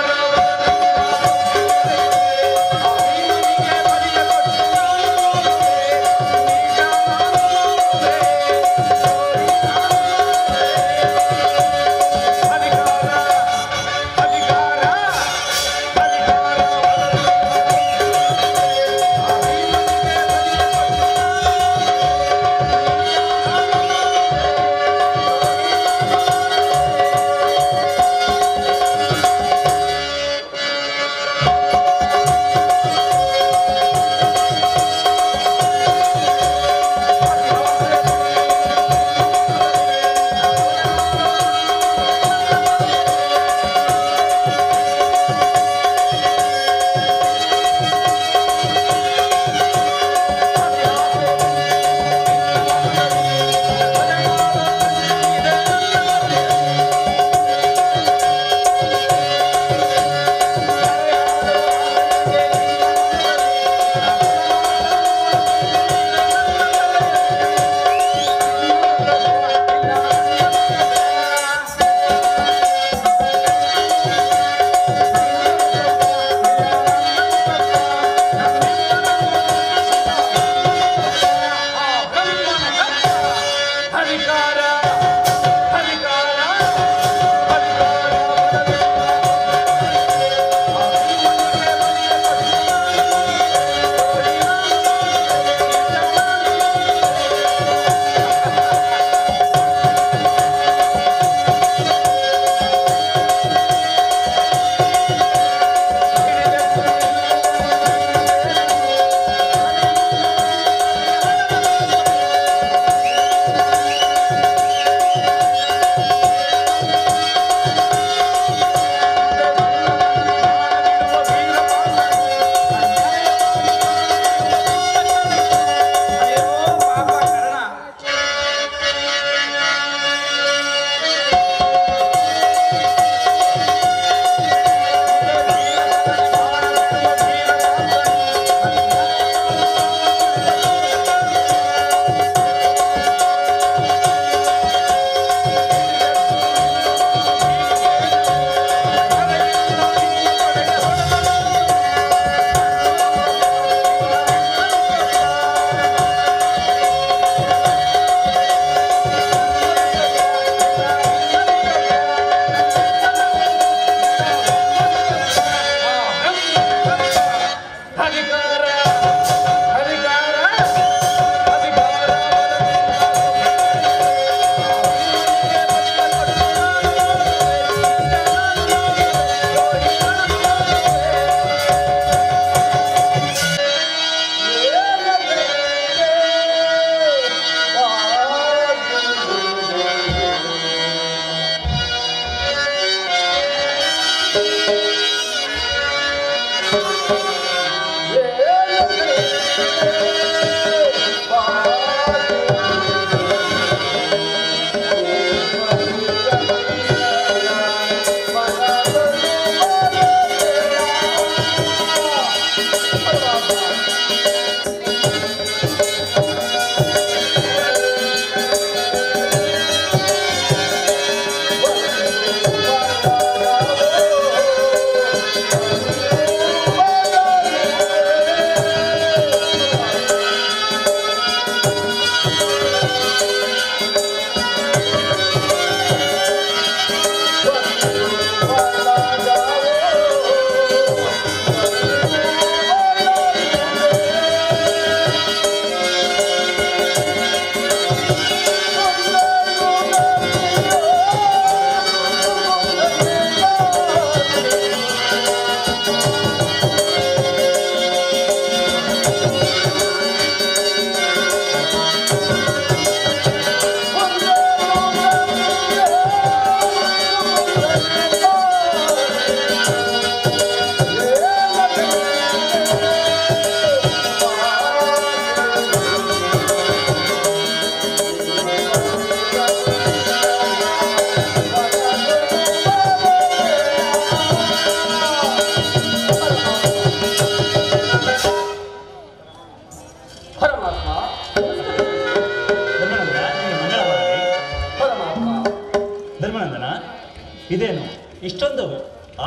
ಇದೇನು ಇಷ್ಟೊಂದು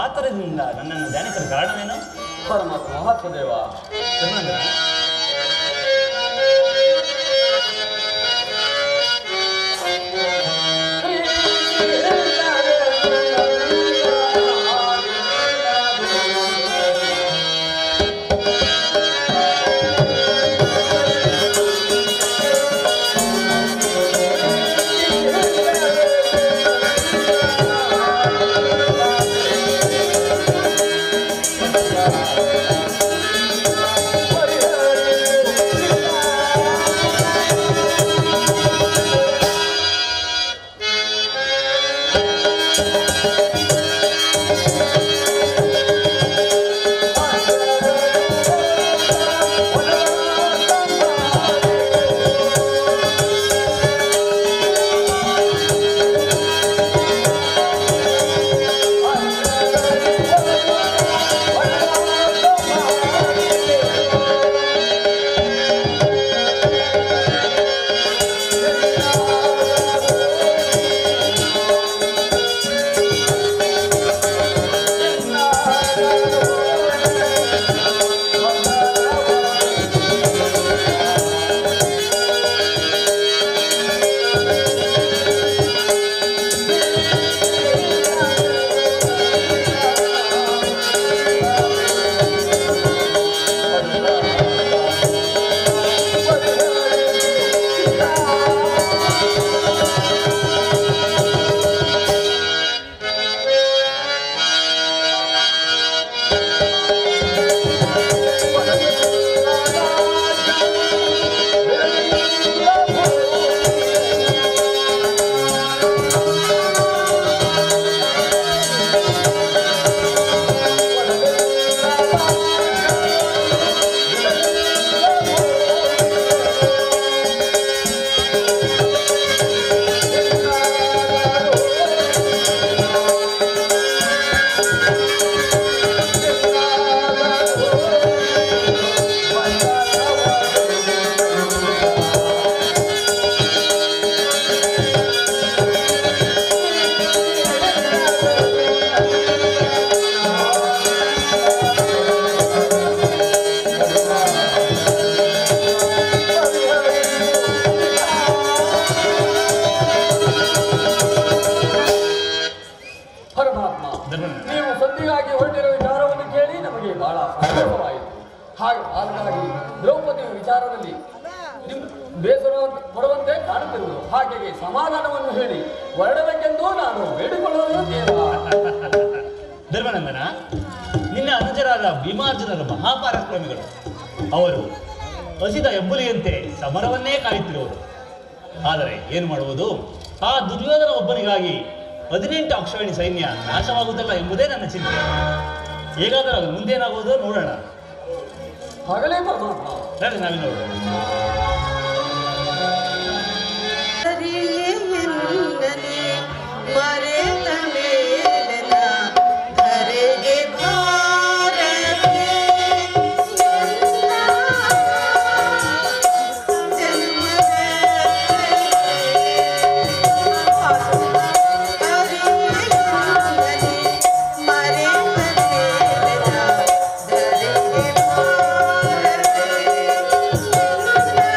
ಆತರದಿಂದ ನನ್ನನ್ನು ಧ್ಯಾನಿಸಲು ಕಾರಣವೇನು? ಪರಮಾತ್ಮ ಮಹಾತ್ಮದೇವ. ಧರ್ಮೇಂದ್ರ, ನೀವು ಸಂಧಿಗಾಗಿ ಹೊರಟಿರುವ ವಿಚಾರವನ್ನು ಕೇಳಿ ನಮಗೆ ಬಹಳ ಸಂತೋಷವಾಯಿತು. ಹಾಗಾಗಿ ದ್ರೌಪದಿಯ ವಿಚಾರದಲ್ಲಿ ಬೇಸರ ಪಡುವಂತೆ ಕಾಣುತ್ತಿರುವುದು. ಹಾಗೆಯೇ ಸಮಾಧಾನವನ್ನು ಹೇಳಿ ಹೊರಡಬೇಕೆಂದು ನಾನು ಬೇಡಿಕೊಳ್ಳುವುದು ದೇವ. ಧರ್ಮನಂದನ, ನಿನ್ನ ಅನುಜರಾದ ಭೀಮಾರ್ಜುನರು ಮಹಾಪರಾಕ್ರಮಿಗಳು. ಅವರು ಹಸಿದ ಹೆಬ್ಬುಲಿಯಂತೆ ಸಮರವನ್ನೇ ಕಾಯುತ್ತಿರುವರು. ಆದರೆ ಏನು ಮಾಡುವುದು? ಆ ದುರ್ಯೋಧನ ಒಬ್ಬನಿಗಾಗಿ 18 ಅಕ್ಷೋಹಿಣಿ ಸೈನ್ಯ ನಾಶವಾಗುವುದಲ್ಲ ಎಂಬುದೇ ನನ್ನ ಚಿಂತೆ. ಹೇಗಾದರೂ ಅದು ಮುಂದೇನಾಗುವುದೋ ನೋಡೋಣ. ಹಗಲೇ ಪರಮಾತ್ಮ, ಹೇಳಿ ನಾವೇ ನೋಡೋಣ. Thank you.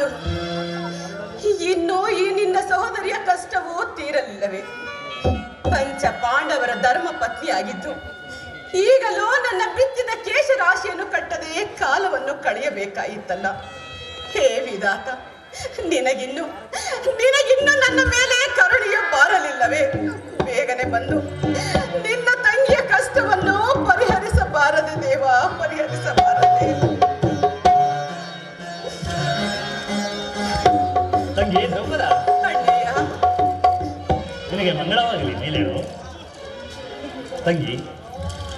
ಅಂದು ಇನ್ನೂ ಈ ನಿನ್ನ ಸಹೋದರಿಯ ಕಷ್ಟವೂ ತೀರಲಿಲ್ಲವೇ? ಪಂಚ ಪಾಂಡವರ ಧರ್ಮ ಪತ್ನಿಯಾಗಿದ್ದು ಈಗಲೂ ನನ್ನ ಬಿತ್ತಿದ ಕೇಶರಾಶಿಯನ್ನು ಕಟ್ಟದೆ ಕಾಲವನ್ನು ಕಳೆಯಬೇಕಾಯಿತಲ್ಲ. ಹೇ ವಿಧಾತ, ನಿನಗಿನ್ನು ನನ್ನ ಮೇಲೆ ಕರುಣೆಯ ಬಾರಲಿಲ್ಲವೇ? ಬೇಗನೆ ಬಂದು ನಿನ್ನ ತಂಗಿಯ ಕಷ್ಟವನ್ನು ಪರಿಹರಿಸಬಾರದೆ ದೇವ, ಪರಿಹರಿಸಬಾರದೆ. ತಂಗಿ ದ್ರೌಪದ, ಅಣ್ಣಯ್ಯ, ನಿನಗೆ ಮಂಗಳವಾಗಲಿ. ಮೇಲೇಳು ತಂಗಿ,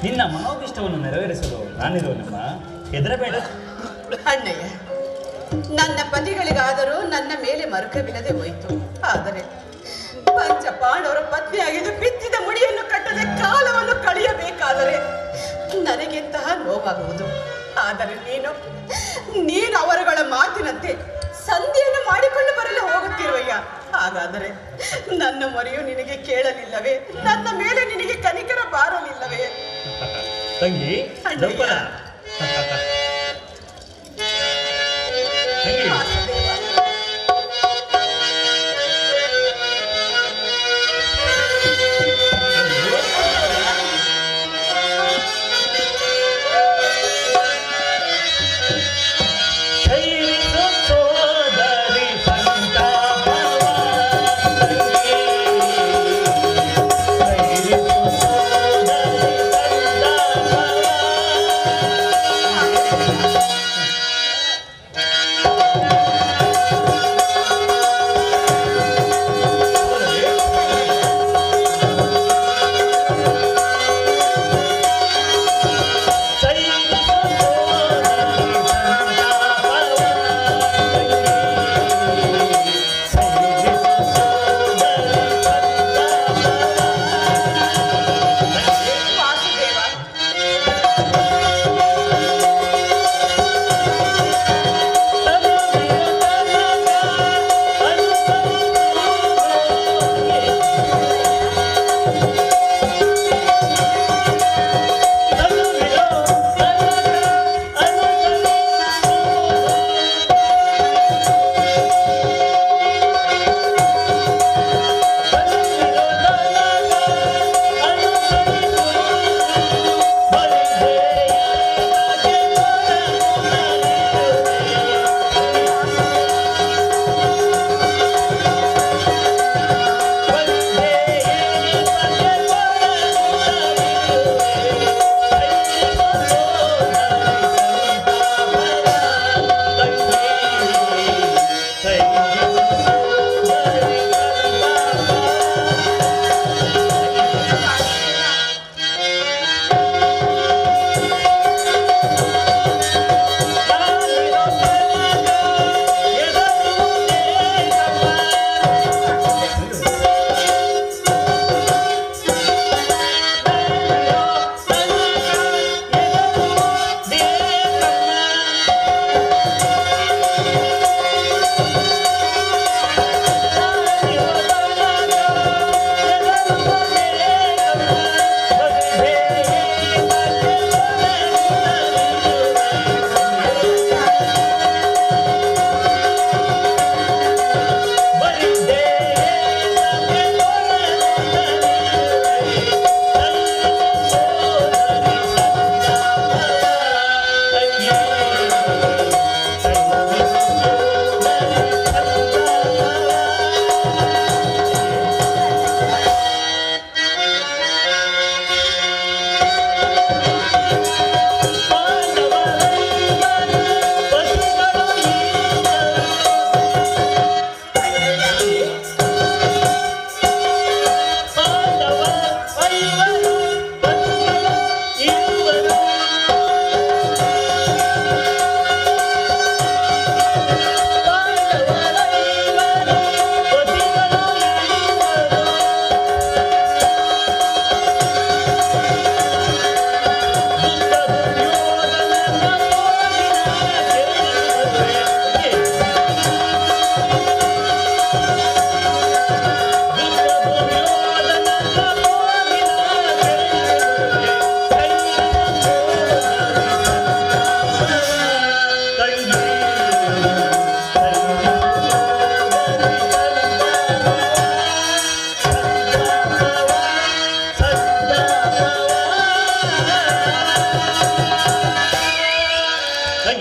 ನಿನ್ನ ಮನೋಭಿಷ್ಟವನ್ನು ನೆರವೇರಿಸಲು ನಾನಿರುವನಮ್ಮ, ಹೆದರಬೇಡ. ಅಣ್ಣಯ್ಯ, ನನ್ನ ಪತಿಗಳಿಗಾದರೂ ನನ್ನ ಮೇಲೆ ಮರುಕವಿಲ್ಲದೆ ಹೋಯಿತು. ಆದರೆ ಪಂಚ ಪಾಂಡವರ ಪತ್ನಿಯಾಗಿದ್ದು ಬಿತ್ತಿದ ಮುಡಿಯನ್ನು ಕಟ್ಟದೆ ಕಾಲವನ್ನು ಕಳೆಯಬೇಕಾದರೆ ನನಗೆಂತಹ ನೋವಾಗುವುದು. ಆದರೆ ನೀನು ಅವರುಗಳ ಮಾತಿನಂತೆ ಸಂಧಿಯನ್ನು ಮಾಡಿಕೊಂಡು ಬರಲು ಹೋಗುತ್ತಿರುವಯ್ಯ. ಹಾಗಾದರೆ ನನ್ನ ಮೊರೆಯು ನಿನಗೆ ಕೇಳಲಿಲ್ಲವೇ? ನನ್ನ ಮೇಲೆ ನಿನಗೆ ಕನಿಕರ ಬಾರಲಿಲ್ಲವೇ? ತಂಗಿ ದ್ರೌಪದ, ತಂಗಿ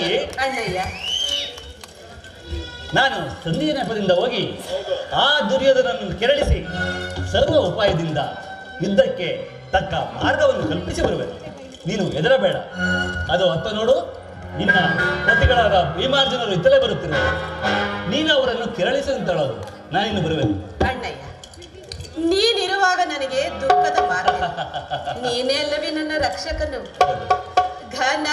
ತಂಗಿ, ಅಣ್ಣಯ್ಯ, ನಾನು ಸಂಧಿಯ ನೆಪದಿಂದ ಹೋಗಿ ಆ ದುರ್ಯೋಧನನ್ನು ಕೆರಳಿಸಿ ಸರ್ವ ಉಪಾಯದಿಂದ ಯುದ್ಧಕ್ಕೆ ತಕ್ಕ ಮಾರ್ಗವನ್ನು ಕಲ್ಪಿಸಿ ಬರುವೆನು. ನೀನು ಹೆದರಬೇಡ. ಅದು ಅತ್ತ ನೋಡು, ನಿನ್ನ ಪತಿಗಳಾದ ಭೀಮಾರ್ಜುನರು ಇತ್ತಲೇ ಬರುತ್ತಿರುವರು. ನೀನು ಅವರನ್ನು ಕೆರಳಿಸಂತಳೋದು, ನಾನಿನ್ನು ಬರುವೆನು. ಅಣ್ಣಯ್ಯ, ನೀನಿರುವಾಗ ನನಗೆ ದುಃಖದ ಮಾರ್ಗ. ನೀನೇ ಅಲ್ಲವೇ ನನ್ನ ರಕ್ಷಕನು. ಘನ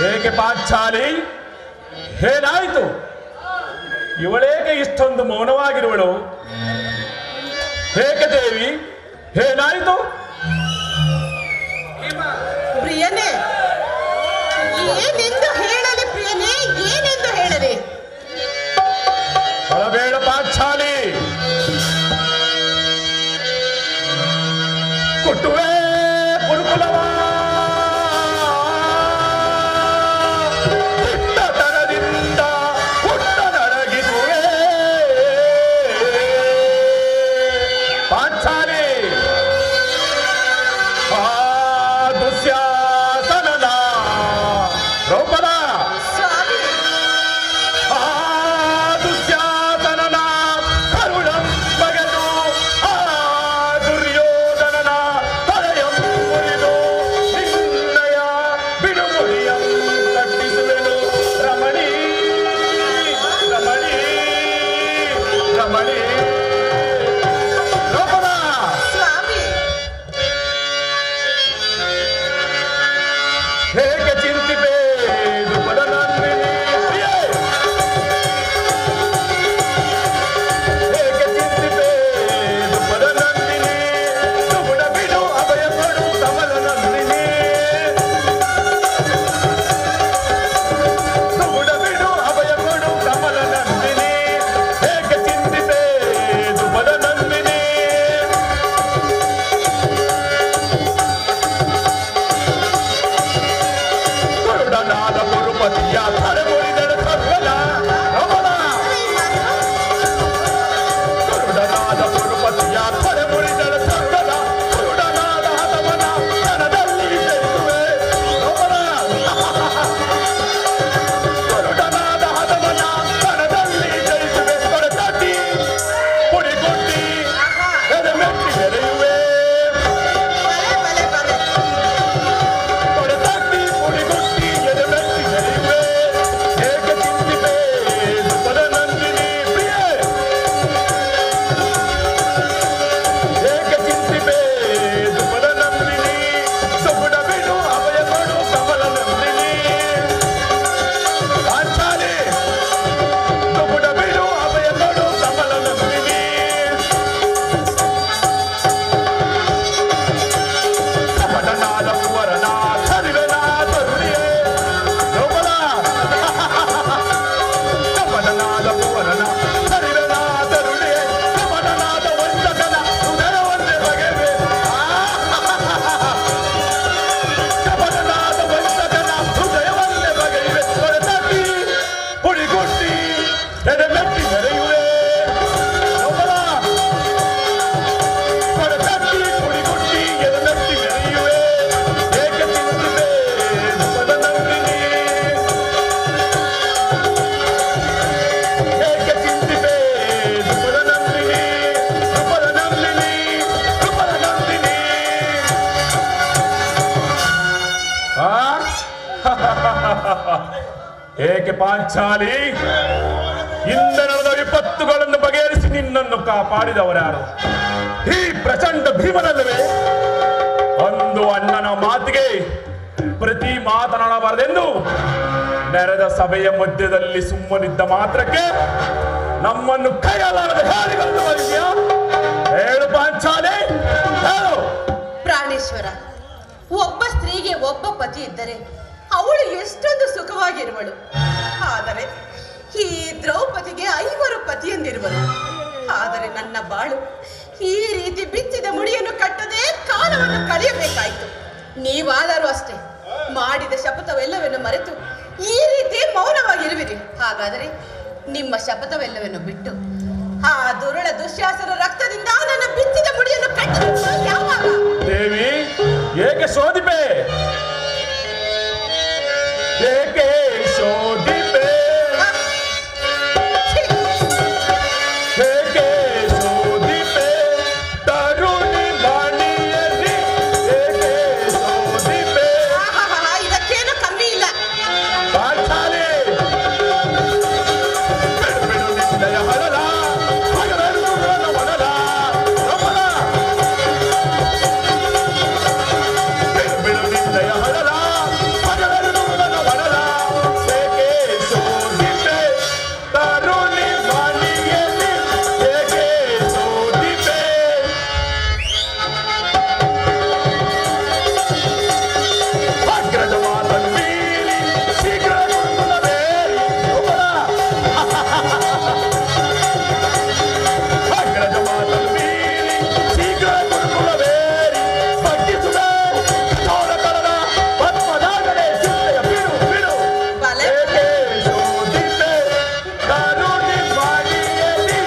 ಹೇಗೆ ಪಾಂಚಾಲಿ, ಏನಾಯಿತು? ಇವಳೇಗೆ ಇಷ್ಟೊಂದು ಮೌನವಾಗಿರುವಳು? ಹೇಗೆ ದೇವಿ, ಏನಾಯಿತು? ಪ್ರಿಯನೇ, ಏನೆಂದು ಹೇಳಲಿ ಪ್ರಿಯನೇ, ಏನೆಂದು ಹೇಳಲಿ? ಅಳಬೇಡ ಪಾಂಚಾಲಿ, ಕೊಟ್ಟುವೆ ಗುರುಕುಲವ ದ್ರೌಪದ ಏಕೆ ಪಾಂಚಾಲಿ? ಹಿಂದೆ ನಡೆದ ವಿಪತ್ತುಗಳನ್ನು ಬಗೆಹರಿಸಿ ನಿನ್ನನ್ನು ಕಾಪಾಡಿದವರ್ಯಾರು? ಈ ಪ್ರಚಂಡ ಭೀಮನಲ್ಲವೇ? ಒಂದು ಅಣ್ಣನ ಮಾತಿಗೆ ಪ್ರತಿ ಮಾತನಾಡಬಾರದೆಂದು ನೆರೆದ ಸಭೆಯ ಮಧ್ಯದಲ್ಲಿ ಸುಮ್ಮನಿದ್ದ ಮಾತ್ರಕ್ಕೆ ನಮ್ಮನ್ನು ಕೈಯಲಾರದೆ ಹೇರಿಕೊಂಡು ಬಂದಿಯಾ? ಹೇಳು ಪಾಂಚಾಲಿ, ಹೇಳು. ಪ್ರಾಣೇಶ್ವರ, ಒಬ್ಬ ಸ್ತ್ರೀಗೆ ಒಬ್ಬ ಪತಿ ಇದ್ದರೆ ಅವಳು ಎಷ್ಟೊಂದು ಸುಖವಾಗಿರುವಳು. ಆದರೆ ಈ ದ್ರೌಪದಿಗೆ 5 ಪತಿಯಂದಿರುವರು. ಆದರೆ ನನ್ನ ಬಾಳು ಈ ರೀತಿ ಬಿಚ್ಚಿದ ಮುಡಿಯನ್ನು ಕಟ್ಟದೆ ಕಾಲವನ್ನು ಕಳೆಯಬೇಕಾಯಿತು. ನೀವಾದರೂ ಅಷ್ಟೇ ಮಾಡಿದ ಶಪಥವೆಲ್ಲವನ್ನು ಮರೆತು ಈ ರೀತಿ ಮೌನವಾಗಿರುವಿರಿ. ಹಾಗಾದರೆ ನಿಮ್ಮ ಶಪಥವೆಲ್ಲವನ್ನು ಬಿಟ್ಟು ಆ ದುರುಳ ದುಶ್ಯಾಸನ ರಕ್ತದಿಂದ ನನ್ನ ಬಿಚ್ಚಿದ ಮುಡಿಯನ್ನು ಕಟ್ಟಿದ ಯಾವಾಗ? ದೇವಿ, ಏಕೆ ಶೋಧಿಪೆ? ಏಕೆ ಶೋಧಿಪೆ? ಏಕೆ ಶೋಧಿಪೆ? ತರುಣಿ ಬಾಣಿಯಲ್ಲಿ ಏಕೆ ಶೋಧಿಪೆ? ಇದಕ್ಕೇನು ಕಮ್ಮಿ ಇಲ್ಲ. ಪಾಂಚಾಲಿ, ಬಿಡು ನಿನ್ನಯ ಹರಳ, ಹಗಲನ್ನು ನನ್ನ ಒಡಲ, ರಮಣ. ಬಿಡು ನಿನ್ನಯ ಹರಳ, ಹಗಲನ್ನು ನನ್ನ ಒಡಲ. ಏಕೆ ಶೋಧಿಪೆ? ತರುಣಿ ಬಾಣಿಯಲ್ಲಿ ಏಕೆ ಶೋಧಿಪೆ? ಅಗ್ರದ ಮಾತನ್ನು ಮೀರಿ ಶೀಘ್ರ ಗುರುಕುಲವೇರಿ ಒಬ್ಬಳ. ಅಗ್ರದ ಮಾತನ್ನು ಮೀರಿ ಶೀಘ್ರ ಗುರುಕುಲವೇರಿ ಬಗ್ಗಿಸುವೆ ಚೌರಕರದ ಪದ್ಮದಾಗಡೆ ಚಿಂತೆಯ ಬಿಡು ಬಿಡು. ಬಲೆ. ಏಕೆ ಶೋಧಿಪೆ? ಕರುಣಿ ಬಾಣಿಯಲ್ಲಿ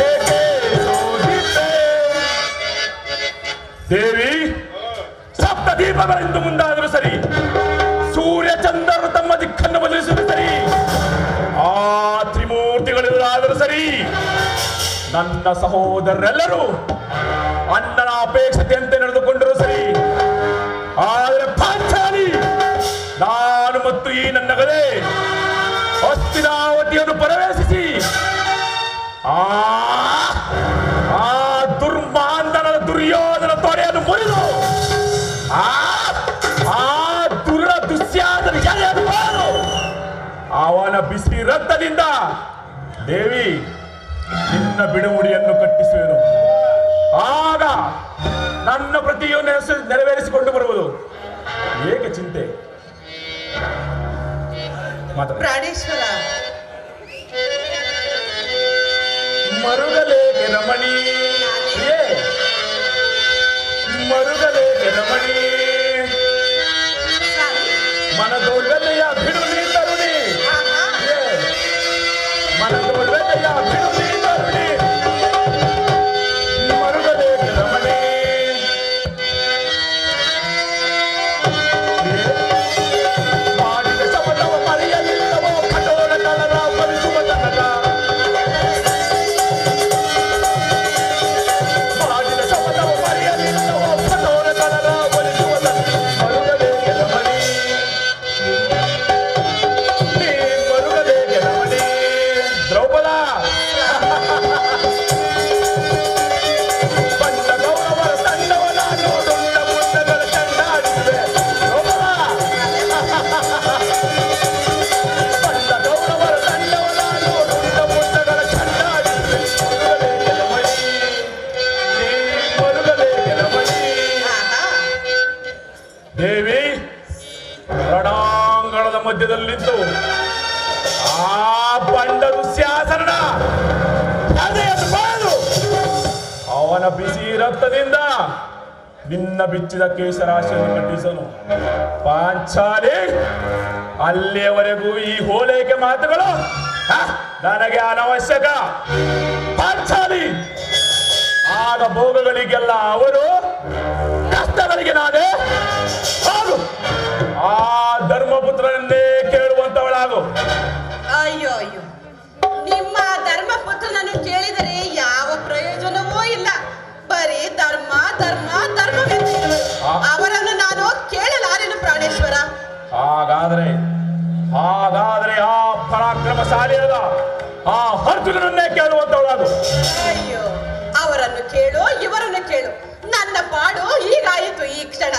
ಏಕೆ ಶೋಧಿಪೆ? ದೇವಿ, ಸಪ್ತ ದೀಪಗಳಿಂದ ಮುಂದಾದರೂ ಸರಿ, ಸೂರ್ಯ ಚಂದ್ರರು ತಮ್ಮ ದಿಕ್ಕನ್ನು ಬದಲಿಸಿದ್ರು ಸರಿ, ಆ ತ್ರಿಮೂರ್ತಿಗಳೆದುರಾದರೂ ಸರಿ, ನನ್ನ ಸಹೋದರರೆಲ್ಲರೂ ಅಣ್ಣನ ಅಪೇಕ್ಷತೆಯಂತೆ ನಡೆದುಕೊಂಡರೂ ಸರಿ. ಆದರೆ ಪಾಂಚಾಲಿ, ನಾನು ಮತ್ತು ಈ ನನ್ನ ಗದೆ ಹಸ್ತಿನಾವತಿಯನ್ನು ಪ್ರವೇಶಿಸಿ ಆ ದುರ್ಮಾಂಧನ ದುರ್ಯೋಧನ ತೊಡೆಯನ್ನು ಮುರಿದು ಆ ದುರ್ರ ದುಶ್ಯಾಸನ ಎದೆಯನ್ನು ಮುರಿದು ಅವನ ಬಿಸಿ ರಕ್ತದಿಂದ ದೇವಿ ನಿನ್ನ ಬಿಡುಮುಡಿಯನ್ನು ಕಟ್ಟಿಸುವೆನು. ಆಗ ನನ್ನ ಪ್ರತಿಯೊಂದು ನೆರವೇರಿಸಿಕೊಂಡು ಬರುವುದು. ಏಕೆ ಚಿಂತೆ? ಮಾತಾಡ. ಪ್ರಾಣೇಶ್ವರ, ಮರುಗಲೇಕೆ ರಮಣಿ, ಏ ಮರುಗಲೇಕೆ ರಮಣಿ, ಮನದೊಳ್ಳೆಯ ಬಿಡು ನೀ ತರುಣಿ, ಏ ಮನದೊಳ್ಳೆಯ ಬಿಡು ನೀ ತರುಣಿ, ಮರುಗಲೇಕೆ ರಮಣಿ. ಮಾಡಿದ ಶಪಥವ ಮರೆಯಲಿಲ್ಲವೋ ಕಠೋರ ಕಳರ ಬಲಿಸುವ ತನಕ. ಮಾಡಿದ ಶಪಥವ ಮರೆಯಲಿಲ್ಲವೋ ಕಠೋರ ಕಳರ ಬಲಿಸುವ ತನಕ. ಮರುಗಲೇಕೆ ರಮಣಿ, ನೀ ಮರುಗಲೇಕೆ ರಮಣಿ. ದ್ರೌಪದ ಬಂದ ಗೌರವರ ತಂಡವನ ನೋಡುಂಡ ಮುದ್ದಗಳ ಚಂಡಾಡಿಸುವೆ. ದ್ರೌಪದ ಬಂದ ಗೌರವರ ತಂಡವನ ನೋಡುಂಡ ಮುದ್ದಗಳ ಚಂಡಾಡಿಸುವೆ. ಮರುಗಲೇಕೆ ರಮಣಿ, ನೀ ಮರುಗಲೇಕೆ ರಮಣಿ. ದೇವಿ, ರಣಾಂಗಣದ ಮಧ್ಯದಲ್ಲಿದ್ದು ಆ ಬಂಡ ದುಶ್ಯಾಸನ ಎದೆಯನ್ನು ಬಾಳು ಅವನ ಬಿಸಿ ರಕ್ತದಿಂದ ನಿನ್ನ ಬಿಚ್ಚಿದ ಕೇಶರಾಶಿಯನ್ನು ಕಟ್ಟಿಸನು. ಪಾಂಚಾಲಿ, ಅಲ್ಲಿಯವರೆಗೂ ಈ ಹೋಲೈಕೆ ಮಾತುಗಳು ನನಗೆ ಅನವಶ್ಯಕ. ಪಾಂಚಾಲಿ, ಆಗ ಭೋಗಗಳಿಗೆಲ್ಲ ಅವರು, ಕಷ್ಟಗಳಿಗೆ ನಾನೇ. ಹಾಗೂ ಆ ಧರ್ಮಪುತ್ರನನ್ನೇ ಕೇಳುವಂತವಳಾಗು. ಅಯ್ಯೋ ಅಯ್ಯೋ, ನಿಮ್ಮ ಧರ್ಮಪುತ್ರನನ್ನು ಕೇಳಿದರೆ ಯಾವ ಪ್ರಯೋಜನವೂ ಇಲ್ಲ. ಬರೀ ಧರ್ಮ ಧರ್ಮ ಧರ್ಮವೆಂದಿರುವರು. ಅವರನ್ನು ನಾನು ಕೇಳಲಾರೆನು ಪ್ರಾಣೇಶ್ವರ. ಹಾಗಾದರೆ ಆ ಶಾಲೆಯಾದ ಆ ಅರ್ಜುನನ್ನೇ ಕೇಳುವಂತವಳಾದು. ಅಯ್ಯೋ, ಅವರನ್ನು ಕೇಳು ಇವರನ್ನು ಕೇಳು, ನನ್ನ ಪಾಡು ಹೀಗಾಯಿತು ಈ ಕ್ಷಣ.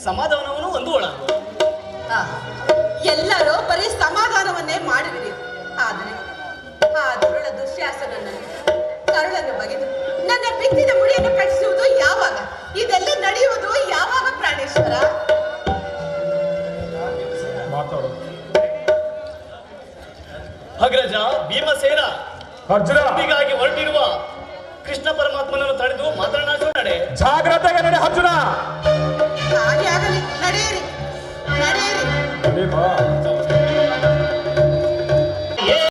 ಸಮಾಧಾನವನ್ನು ಹೊಂದುವಳ. ಎಲ್ಲರೂ ಬರೀ ಸಮಾಧಾನವನ್ನೇ ಮಾಡುವಿರಿ, ಆದರೆ ಆ ದುರುಳ ದುಶ್ಯಾಸನನ್ನು ಕರುಳನ್ನು ಬಗೆದು ನನ್ನ ಬಿತ್ತಿದ ಮುಡಿಯನ್ನು ಕಟ್ಟಿಸುವುದು ಯಾವಾಗ? ಇದೆಲ್ಲ ನಡೆಯುವುದು ಯಾವಾಗ ಪ್ರಾಣೇಶ್ವರ? ಅಗ್ರಜ ಭೀಮಸೇನ ಅರ್ಜುನ ಹೀಗಾಗಿ ಹೊರಟಿರುವ ಕೃಷ್ಣ ಪರಮಾತ್ಮನನ್ನು ತಡೆದು ಮಾತನಾಡುವ ನಡೆ. ಜಾಗ್ರತೆಗೆ ನಡೆ ಅರ್ಜುನ. ಹಾಗೆ ಆಗಲಿ, ನಡೆಯಿರಿ ನಡೆಯಿರಿ. ನಡಿ ಬಾ.